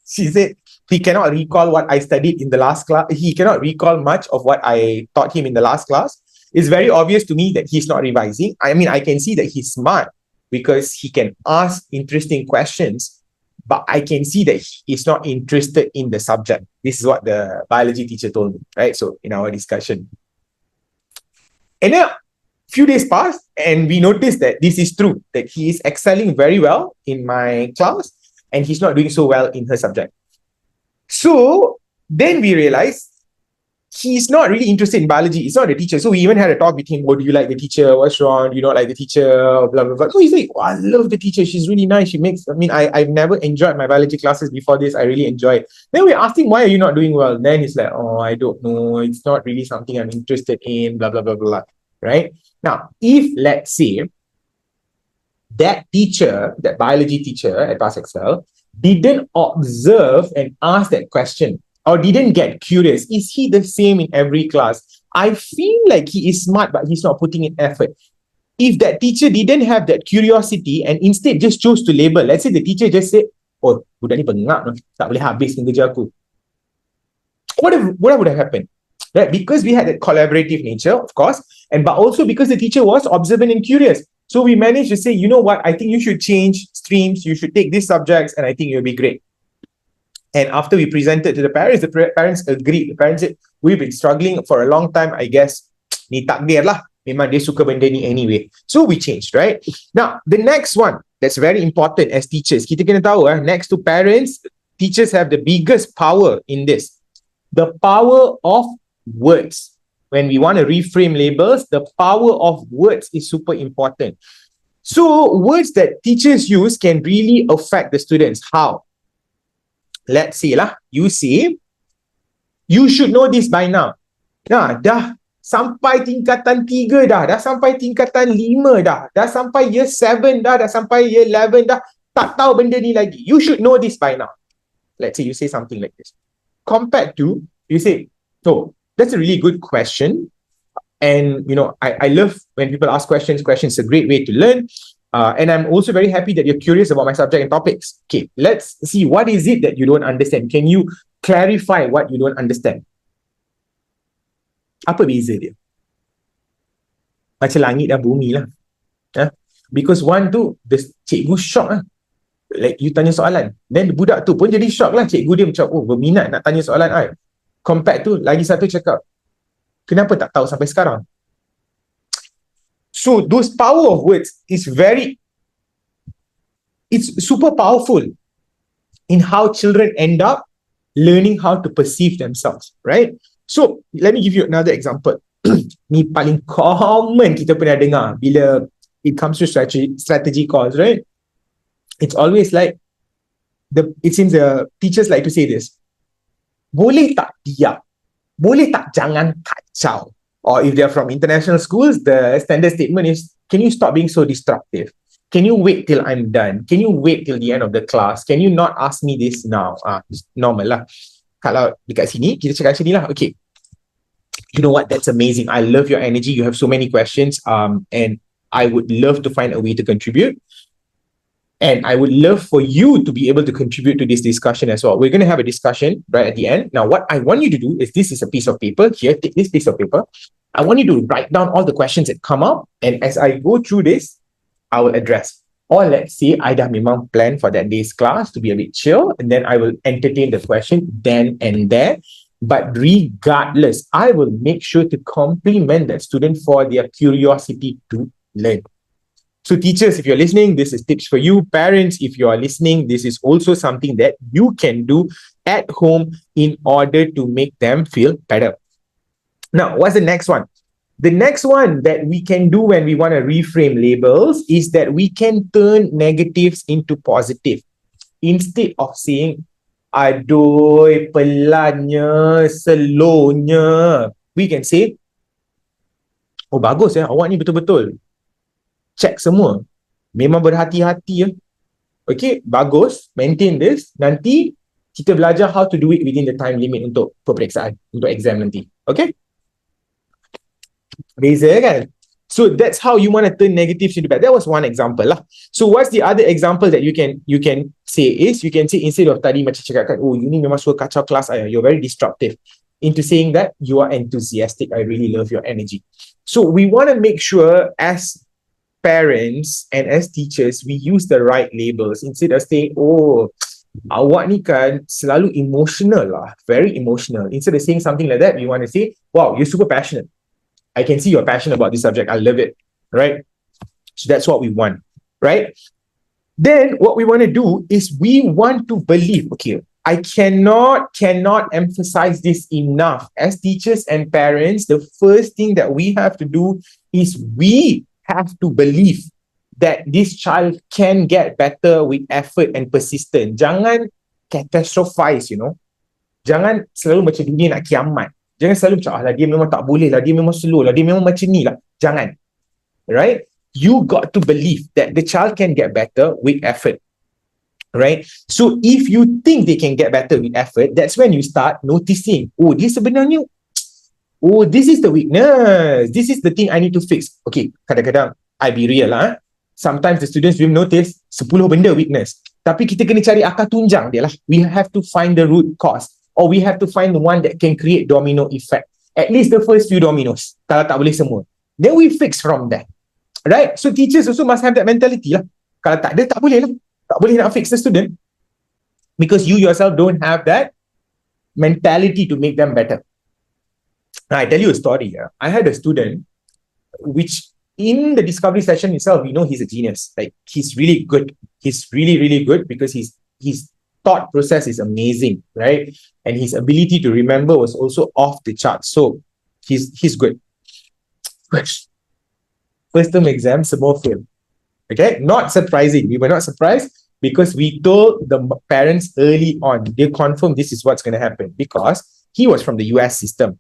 She said he cannot recall what I studied in the last class. He cannot recall much of what I taught him in the last class. It's very obvious to me that he's not revising. I mean, I can see that he's smart because he can ask interesting questions, but I can see that he's not interested in the subject. This is what the biology teacher told me, right? So in our discussion. And then a few days passed and we noticed that this is true, that he is excelling very well in my class and he's not doing so well in her subject. So then we realized he's not really interested in biology. It's not the teacher. So we even had a talk with him. Oh, do you like the teacher? What's wrong? Do you not like the teacher? Blah, blah, blah. So he's like, oh, I love the teacher. She's really nice. I've never enjoyed my biology classes before this. I really enjoy it. Then we asked him, why are you not doing well? Then he's like, oh, I don't know. It's not really something I'm interested in, blah, blah, blah, blah. Right? Now, if let's say that teacher, that biology teacher at Pass Excel, didn't observe and ask that question or didn't get curious, is he the same in every class? I feel like he is smart, but he's not putting in effort. If that teacher didn't have that curiosity and instead just chose to label, let's say the teacher just said, oh, budak ni pengak, tak boleh habis kerja aku. What would have happened? Right? Because we had that collaborative nature, of course, but also because the teacher was observant and curious. So we managed to say, you know what, I think you should change streams, you should take these subjects, and I think you'll be great. And after we presented to the parents agreed. The parents said, we've been struggling for a long time, I guess, ni takdir lah. Memang dia suka benda ni anyway. So we changed, right? Now, the next one that's very important as teachers, kita kena tahu, next to parents, teachers have the biggest power in this. The power of words. When we want to reframe labels, the power of words is super important. So words that teachers use can really affect the students. How? Let's say you say, you should know this by now. Nah, dah sampai tingkatan 3 dah sampai tingkatan 5 dah sampai year 7 dah sampai year 11 dah, tak tahu benda ni lagi. You should know this by now. Let's say you say something like this. Compared to, you say, oh, that's a really good question. And, I love when people ask questions. Questions are a great way to learn. And I'm also very happy that you're curious about my subject and topics. Okay, let's see. What is it that you don't understand? Can you clarify what you don't understand? Apa beza dia? Macam langit dan bumi lah. Because one tu, the cikgu shock lah. Like you tanya soalan. Then budak tu pun jadi shock lah. Cikgu dia macam, oh, berminat nak tanya soalan I. Compared tu, lagi satu cakap, kenapa tak tahu sampai sekarang? So those power of words is it's super powerful in how children end up learning how to perceive themselves, right? So let me give you another example. Ni paling common kita pernah dengar bila it comes to strategy calls, right? It's always like, it seems the teachers like to say this, boleh tak diam? Boleh tak jangan kacau? Or if they're from international schools, the standard statement is, can you stop being so disruptive? Can you wait till I'm done? Can you wait till the end of the class? Can you not ask me this now? Normal lah. Kalau dekat sini, kita cakap sini lah. Okay. You know what? That's amazing. I love your energy. You have so many questions. And I would love to find a way to contribute. And I would love for you to be able to contribute to this discussion as well. We're going to have a discussion right at the end. Now, what I want you to do is, this is a piece of paper. Here, take this piece of paper. I want you to write down all the questions that come up. And as I go through this, I will address. Or let's say, I dah memang plan for that day's class to be a bit chill. And then I will entertain the question then and there. But regardless, I will make sure to compliment that student for their curiosity to learn. So teachers, if you're listening, this is tips for you. Parents, if you are listening, this is also something that you can do at home in order to make them feel better. Now, what's the next one? The next one that we can do when we want to reframe labels is that we can turn negatives into positive. Instead of saying, Aduh, pelannya, slownya. We can say, oh bagus ya, awak ni betul-betul check semua. Memang berhati-hati ya. Okay, bagus, maintain this. Nanti kita belajar how to do it within the time limit untuk peperiksaan, untuk exam nanti. Okay? Beza kan? So that's how you want to turn negatives into bad. That was one example lah. So what's the other example that you can say is, you can say instead of tadi macam cakap kan, oh you ni memang suka kacau kelas, you're very disruptive, into saying that you are enthusiastic, I really love your energy. So we want to make sure as parents and as teachers, we use the right labels instead of saying, oh, awak ni kan selalu emotional lah, very emotional. Instead of saying something like that, we want to say, wow, you're super passionate. I can see you're passionate about this subject. I love it, right? So that's what we want, right? Then what we want to do is we want to believe, okay, I cannot emphasize this enough. As teachers and parents, the first thing that we have to do is we have to believe that this child can get better with effort and persistence. Jangan catastrophize, you know. Jangan selalu macam dunia nak kiamat. Jangan selalu macam, lah dia memang tak boleh lah, dia memang slow lah, dia memang macam ni lah. Jangan. Right? You got to believe that the child can get better with effort. Right? So if you think they can get better with effort, that's when you start noticing, oh, dia sebenarnya, oh, this is the weakness. This is the thing I need to fix. Okay, kadang-kadang, I be real lah. Sometimes the students will notice 10 benda weakness. Tapi kita kena cari akar tunjang dia lah. We have to find the root cause. Or we have to find the one that can create domino effect. At least the first few dominoes. Kalau tak boleh semua. Then we fix from there. Right? So teachers also must have that mentality lah. Kalau tak ada, tak boleh lah. Tak boleh nak fix the student. Because you yourself don't have that mentality to make them better. Now, I tell you a story. I had a student, which in the discovery session itself, we know he's a genius. Like, he's really good. He's really, really good because his thought process is amazing, right? And his ability to remember was also off the charts. So he's good. First term exam, semua fail. Okay, not surprising. We were not surprised because we told the parents early on. They confirmed this is what's going to happen because he was from the US system.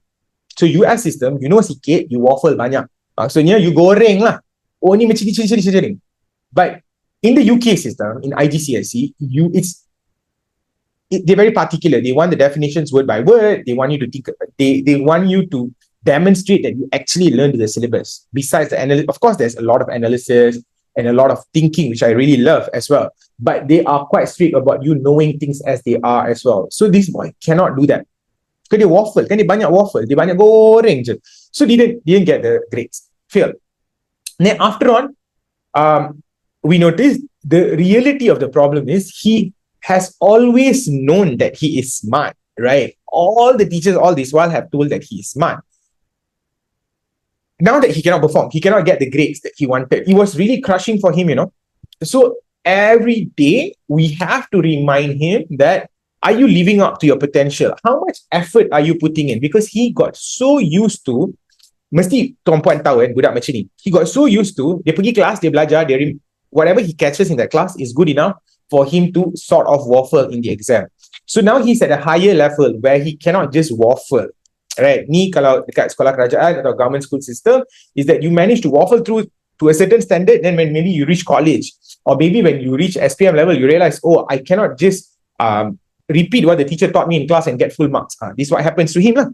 So US system, you know sikit, you waffle banyak. Maksudnya you goreng lah. Oh ni macam ni. But in the UK system, in IGCSE, they're very particular. They want the definitions word by word. They want you to think. They want you to demonstrate that you actually learned the syllabus. Besides the analysis, of course, there's a lot of analysis and a lot of thinking, which I really love as well. But they are quite strict about you knowing things as they are as well. So this boy cannot do that. Because dia waffle, kan dia banyak waffle, dia banyak goreng je. So didn't get the grades, failed. Then after on, we noticed the reality of the problem is he has always known that he is smart, right? All the teachers all this while have told that he is smart. Now that he cannot perform, he cannot get the grades that he wanted. It was really crushing for him, you know. So every day we have to remind him that, are you living up to your potential? How much effort are you putting in? Because he got so used to, mesti tuan puan tahu budak macam ni. He got so used to, dia pergi kelas, dia belajar, whatever he catches in that class is good enough for him to sort of waffle in the exam. So now he's at a higher level where he cannot just waffle. Right? Ni kalau dekat sekolah kerajaan atau government school system is that you manage to waffle through to a certain standard, then when maybe you reach college or maybe when you reach SPM level, you realize, oh, I cannot just repeat what the teacher taught me in class and get full marks. This is what happens to him lah.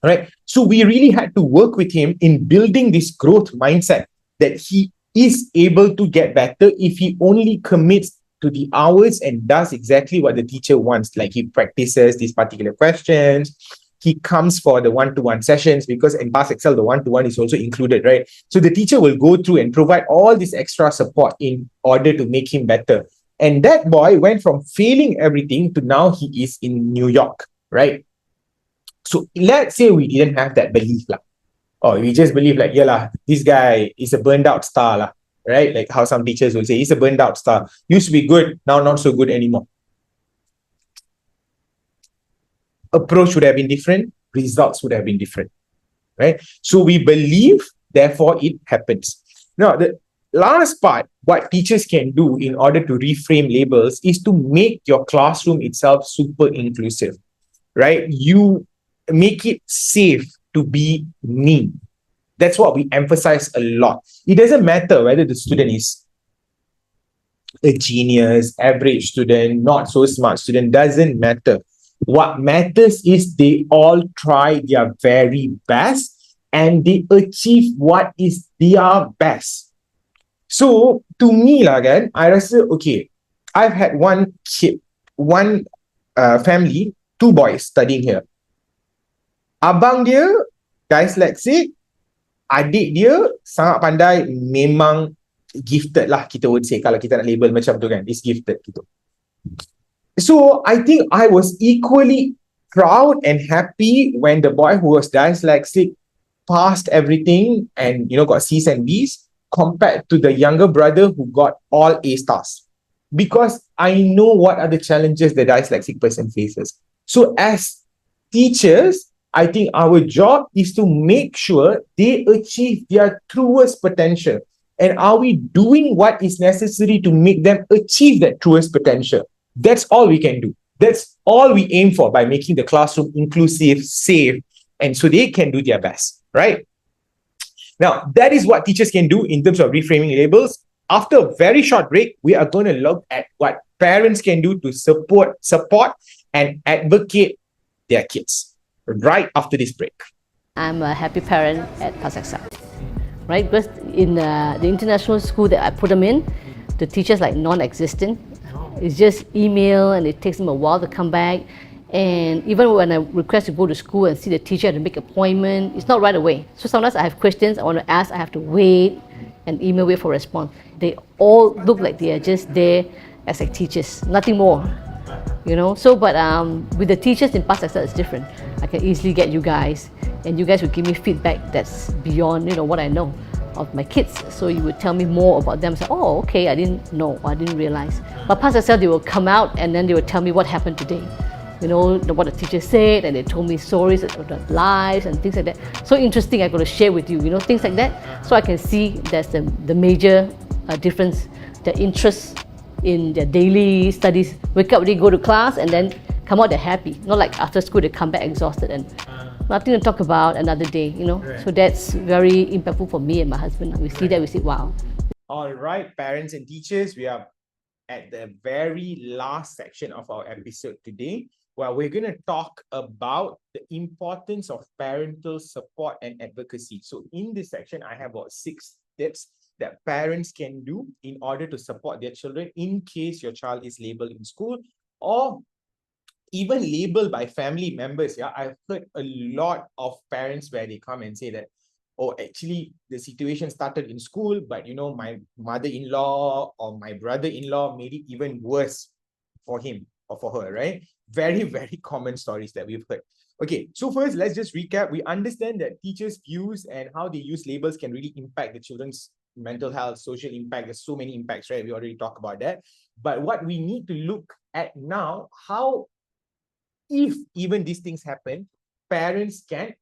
Right? So we really had to work with him in building this growth mindset that he is able to get better if he only commits to the hours and does exactly what the teacher wants. Like he practices these particular questions. He comes for the one-to-one sessions because in Pass Excel, the one-to-one is also included, right? So the teacher will go through and provide all this extra support in order to make him better. And that boy went from failing everything to now he is in New York, right? So let's say we didn't have that belief lah. Or we just believe like, yeah lah, this guy is a burned out star lah, right? Like how some teachers will say, he's a burned out star. Used to be good, now not so good anymore. Approach would have been different, results would have been different, right? So we believe, therefore it happens. Now, last part, what teachers can do in order to reframe labels is to make your classroom itself super inclusive, right? You make it safe to be me. That's what we emphasize a lot. It doesn't matter whether the student is a genius, average student, not so smart student, doesn't matter. What matters is they all try their very best and they achieve what is their best. So to me lah kan, I rasa okay, I've had one kid, one family, two boys studying here. Abang dia dyslexic, adik dia sangat pandai, memang gifted lah kita would say, kalau kita nak label macam tu kan, is gifted gitu. So I think I was equally proud and happy when the boy who was dyslexic passed everything and got C's and B's compared to the younger brother who got all A stars, because I know what are the challenges the dyslexic person faces. So as teachers, I think our job is to make sure they achieve their truest potential. And are we doing what is necessary to make them achieve that truest potential? That's all we can do. That's all we aim for by making the classroom inclusive, safe, and so they can do their best, right? Now, that is what teachers can do in terms of reframing labels. After a very short break, we are going to look at what parents can do to support and advocate their kids right after this break. I'm a happy parent at Pasaksa, right? Because in the international school that I put them in, the teachers like non-existent. It's just email and it takes them a while to come back. And even when I request to go to school and see the teacher to make an appointment, it's not right away. So sometimes I have questions I want to ask, I have to wait and email wait for a response. They all look like they are just there as like teachers, nothing more. So but with the teachers in Pasaksa, it's different. I can easily get you guys, and you guys will give me feedback that's beyond what I know of my kids. So you would tell me more about them. So, oh, okay, I didn't know, I didn't realize. But Pasaksa, they will come out and then they will tell me what happened today. What the teacher said, and they told me stories of their lives and things like that. So interesting, I'm going to share with you, things like that. So I can see that's the major difference, the interest in their daily studies. Wake up, they go to class, and then come out, they're happy. Not like after school, they come back exhausted and nothing to talk about another day, Right. So that's very impactful for me and my husband. We see that, we say, wow. All right, parents and teachers, we are at the very last section of our episode today, where we're going to talk about the importance of parental support and advocacy. So in this section, I have about 6 tips that parents can do in order to support their children in case your child is labeled in school or even labeled by family members. Yeah, I've heard a lot of parents where they come and say that, oh, actually the situation started in school, but my mother-in-law or my brother-in-law made it even worse for him or for her, right? Very, very common stories that we've heard. Okay, so first, let's just recap. We understand that teachers' views and how they use labels can really impact the children's mental health, social impact. There's so many impacts, right? We already talked about that. But what we need to look at now, how, if even these things happen, parents can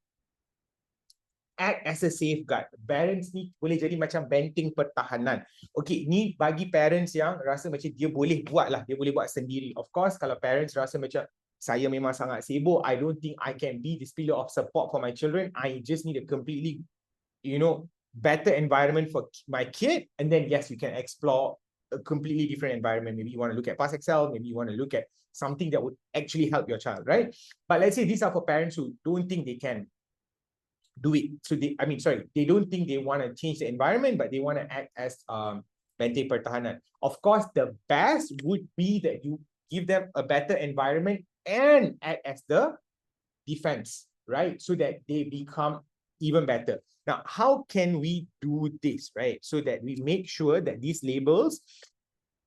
act as a safeguard. Parents ni boleh jadi macam benteng pertahanan. Okay, ni bagi parents yang rasa macam dia boleh buat lah, dia boleh buat sendiri. Of course, kalau parents rasa macam saya memang sangat sibuk, I don't think I can be this pillar of support for my children. I just need a completely, better environment for my kid. And then yes, you can explore a completely different environment. Maybe you want to look at Pass Excel, maybe you want to look at something that would actually help your child, right? But let's say these are for parents who don't think they can do it. So they don't think they want to change the environment, but they want to act as benteng pertahanan. Of course, the best would be that you give them a better environment and act as the defense, right? So that they become even better. Now, how can we do this, right? So that we make sure that these labels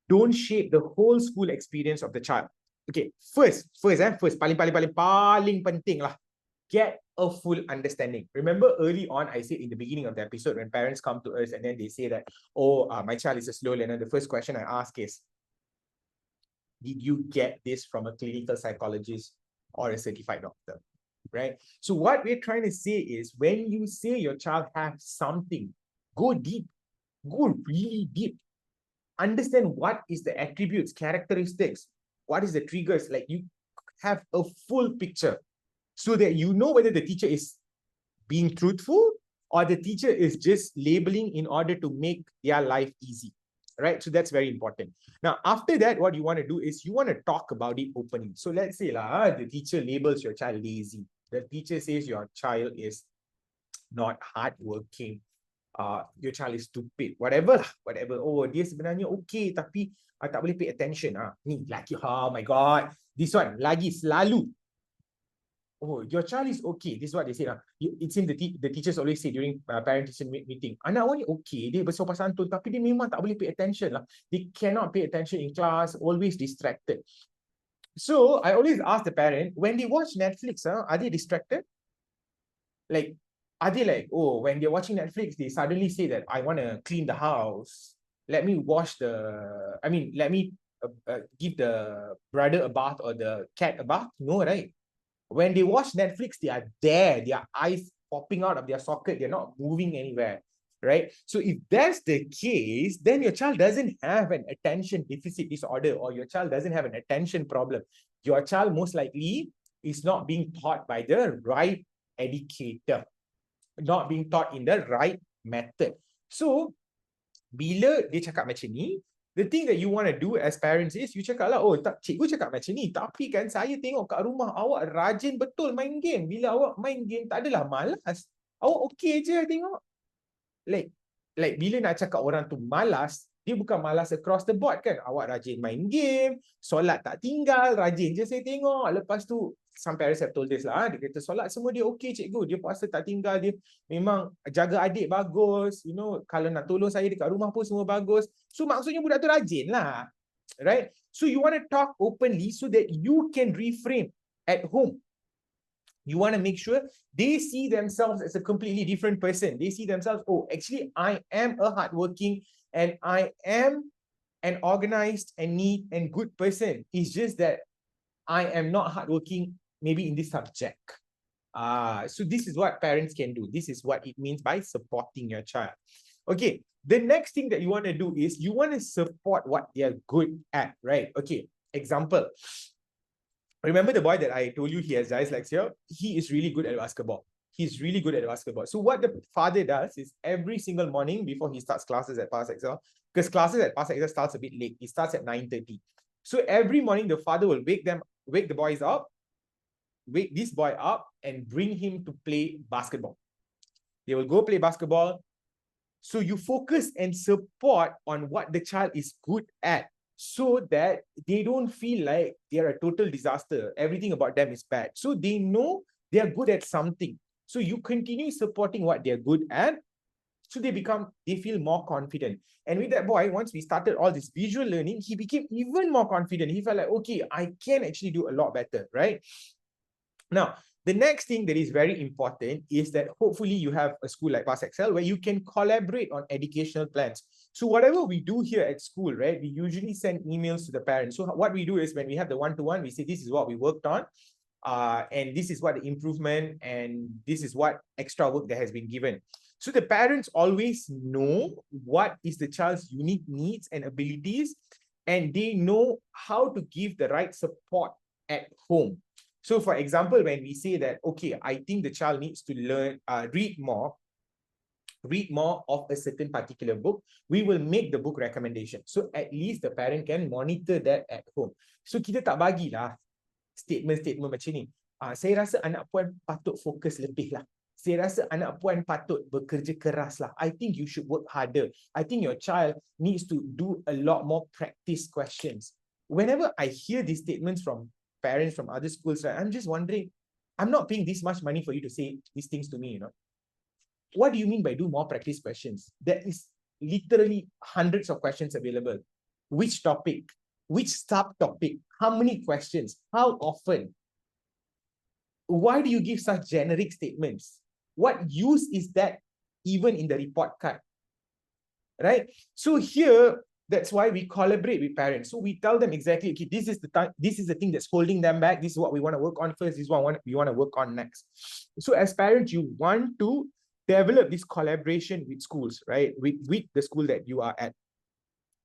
don't shape the whole school experience of the child. Okay, first, paling penting lah, get a full understanding. Remember early on, I said in the beginning of the episode, when parents come to us and then they say that, oh, my child is a slow learner, the first question I ask is, did you get this from a clinical psychologist or a certified doctor, right? So what we're trying to say is, when you say your child has something, go deep. Go really deep. Understand what is the attributes, characteristics, what is the triggers. Like, you have a full picture so that you know whether the teacher is being truthful or the teacher is just labeling in order to make their life easy, right? So that's very important. Now, after that, what you want to do is you want to talk about it openly. So let's say the teacher labels your child lazy. The teacher says your child is not hardworking. Your child is stupid, whatever lah, whatever. Oh, dia sebenarnya okay, tapi tak boleh pay attention. Ni lagi, oh my god, this one lagi selalu. Oh, your child is okay. This is what they say. It seems the teachers always say during parent-teacher meeting, anak awak ni okay, dia bersopan santun, tapi dia memang tak boleh pay attention lah. They cannot pay attention in class, always distracted. So I always ask the parent, when they watch Netflix, are they distracted? Like, are they like, oh, when they're watching Netflix, they suddenly say that I want to clean the house. Let me let me give the brother a bath or the cat a bath. No, right? When they watch Netflix, they are there, their eyes popping out of their socket, they're not moving anywhere, right? So if that's the case, then your child doesn't have an attention deficit disorder, or your child doesn't have an attention problem. Your child most likely is not being taught by the right educator, not being taught in the right method. So, bila dia cakap macam ni, the thing that you want to do as parents is, you cakap lah, oh, cikgu cakap macam ni, tapi kan saya tengok kat rumah awak rajin betul main game. Bila awak main game, tak adalah malas. Awak okay je tengok. Like bila nak cakap orang tu malas, dia bukan malas across the board kan. Awak rajin main game, solat tak tinggal, rajin je saya tengok. Lepas tu, some parents have told this lah, dia kata solat semua dia okay cikgu, dia puasa tak tinggal, dia memang jaga adik bagus, you know, kalau nak tolong saya dekat rumah pun semua bagus. So maksudnya budak tu rajin lah, right? So you want to talk openly so that you can reframe at home. You want to make sure they see themselves as a completely different person. They see themselves, oh, actually I am a hardworking and I am an organized and neat and good person. It's just that I am not hardworking maybe in this subject. So this is what parents can do. This is what it means by supporting your child. Okay, the next thing that you want to do is you want to support what they are good at, right? Okay, example. Remember the boy that I told you he has dyslexia? He is really good at basketball. He's really good at basketball. So what the father does is every single morning before he starts classes at Pass Excel, because classes at Pass Excel starts a bit late. It starts at 9:30. So every morning the father will wake the boys up, wake this boy up and bring him to play basketball. They will go play basketball. So you focus and support on what the child is good at, so that they don't feel like they're a total disaster. Everything about them is bad. So they know they're good at something. So you continue supporting what they're good at, so they feel more confident. And with that boy, once we started all this visual learning, he became even more confident. He felt like, okay, I can actually do a lot better, right? Now, the next thing that is very important is that hopefully you have a school like Pass Excel where you can collaborate on educational plans. So whatever we do here at school, right, we usually send emails to the parents. So what we do is when we have the one-to-one, we say, this is what we worked on, and this is what the improvement, and this is what extra work that has been given. So the parents always know what is the child's unique needs and abilities, and they know how to give the right support at home. So for example, when we say that, okay, I think the child needs to read more of a certain particular book, we will make the book recommendation. So at least the parent can monitor that at home. So kita tak bagilah statement-statement macam ni. Saya rasa anak puan patut fokus lebih lah. Saya rasa anak puan patut bekerja keras lah. I think you should work harder. I think your child needs to do a lot more practice questions. Whenever I hear these statements from parents from other schools, right, I'm just wondering, I'm not paying this much money for you to say these things to me, you know. What do you mean by do more practice questions? There is literally hundreds of questions available. Which topic? Which subtopic? How many questions? How often? Why do you give such generic statements? What use is that even in the report card? Right? So here, that's why we collaborate with parents. So we tell them exactly, okay, this is the thing that's holding them back. This is what we want to work on first. This is what we want to work on next. So as parents, you want to develop this collaboration with schools, right? With the school that you are at.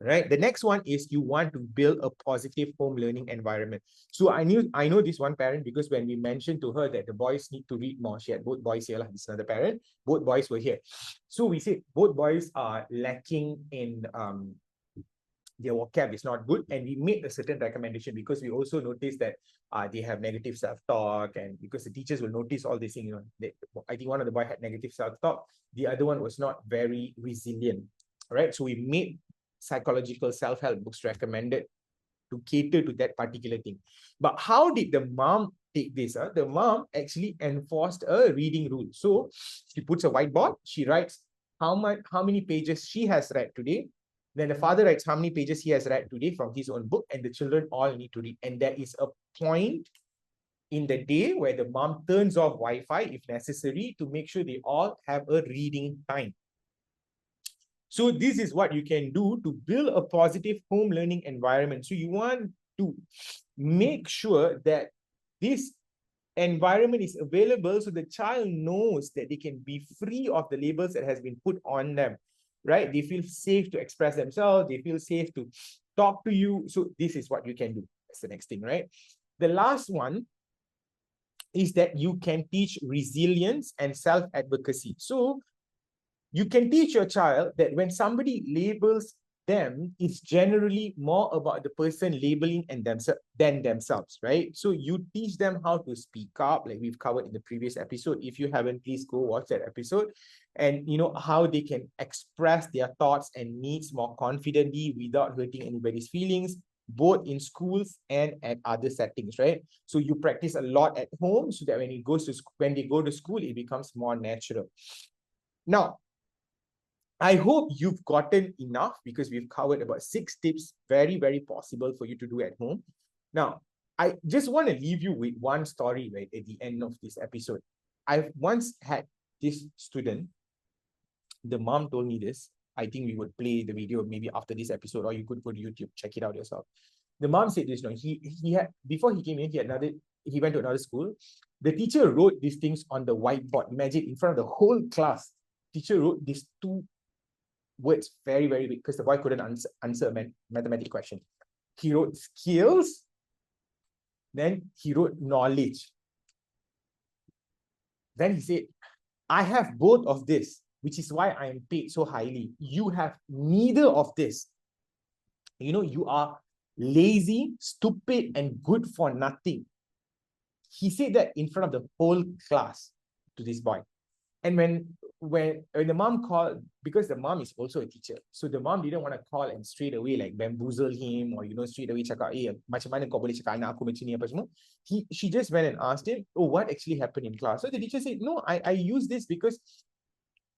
Right. The next one is you want to build a positive home learning environment. So I know this one parent because when we mentioned to her that the boys need to read more, she had both boys here. This is another parent. Both boys were here. So we said both boys are lacking in their vocab is not good, and we made a certain recommendation because we also noticed that they have negative self-talk, and because the teachers will notice all these things. I think one of the boys had negative self-talk, the other one was not very resilient. Right. So we made psychological self-help books recommended to cater to that particular thing. But how did the mom take this? The mom actually enforced a reading rule. So she puts a whiteboard, she writes how many pages she has read today. Then the father writes how many pages he has read today from his own book, and the children all need to read. And there is a point in the day where the mom turns off Wi-Fi if necessary to make sure they all have a reading time. So this is what you can do to build a positive home learning environment. So you want to make sure that this environment is available so the child knows that they can be free of the labels that has been put on them, right? They feel safe to express themselves. They feel safe to talk to you. So this is what you can do. That's the next thing, right? The last one is that you can teach resilience and self-advocacy. So you can teach your child that when somebody labels them, it's generally more about the person labeling and than themselves, right? So you teach them how to speak up, like we've covered in the previous episode. If you haven't, please go watch that episode. And how they can express their thoughts and needs more confidently without hurting anybody's feelings, both in schools and at other settings, right? So you practice a lot at home so that when they go to school, it becomes more natural. Now, I hope you've gotten enough because we've covered about 6 tips, very, very possible for you to do at home. Now, I just want to leave you with one story, right, at the end of this episode. I've once had this student, the mom told me this. I think we would play the video maybe after this episode, or you could go to YouTube, check it out yourself. The mom said this, he had, before he came in, he went to another school. The teacher wrote these things on the whiteboard. Imagine in front of the whole class, teacher wrote these 2 words very, very big because the boy couldn't answer a mathematical question. He wrote skills, then he wrote knowledge. Then he said, I have both of this, which is why I am paid so highly. You have neither of this. You are lazy, stupid, and good for nothing. He said that in front of the whole class to this boy. And when the mom called, because the mom is also a teacher, so the mom didn't want to call and straight away like bamboozle him or straight away cakap, macam mana kau boleh cakap anak aku macam ni apa semua. She just went and asked him, what actually happened in class? So the teacher said, no, I use this because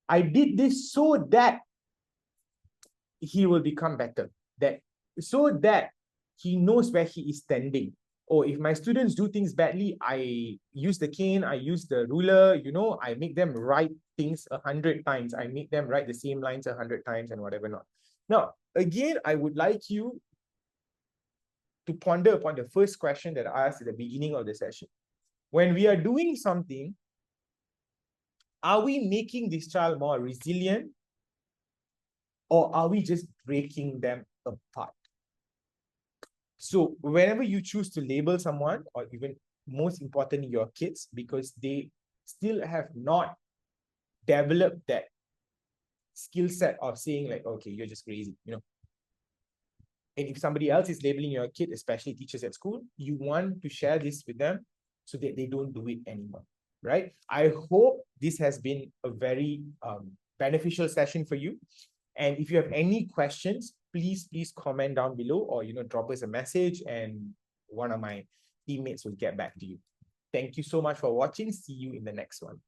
I did this so that he will become better, so that he knows where he is standing. Or if my students do things badly, I use the cane, I use the ruler, I make them write things 100 times. I make them write the same lines 100 times and whatever not. Now, again, I would like you to ponder upon the first question that I asked at the beginning of the session. When we are doing something, are we making this child more resilient, or are we just breaking them apart? So whenever you choose to label someone, or even most importantly, your kids, because they still have not developed that skill set of saying like, okay, you're just crazy, And if somebody else is labeling your kid, especially teachers at school, you want to share this with them so that they don't do it anymore, right? I hope this has been a very beneficial session for you. And if you have any questions, please comment down below, or drop us a message and one of my teammates will get back to you. Thank you so much for watching. See you in the next one.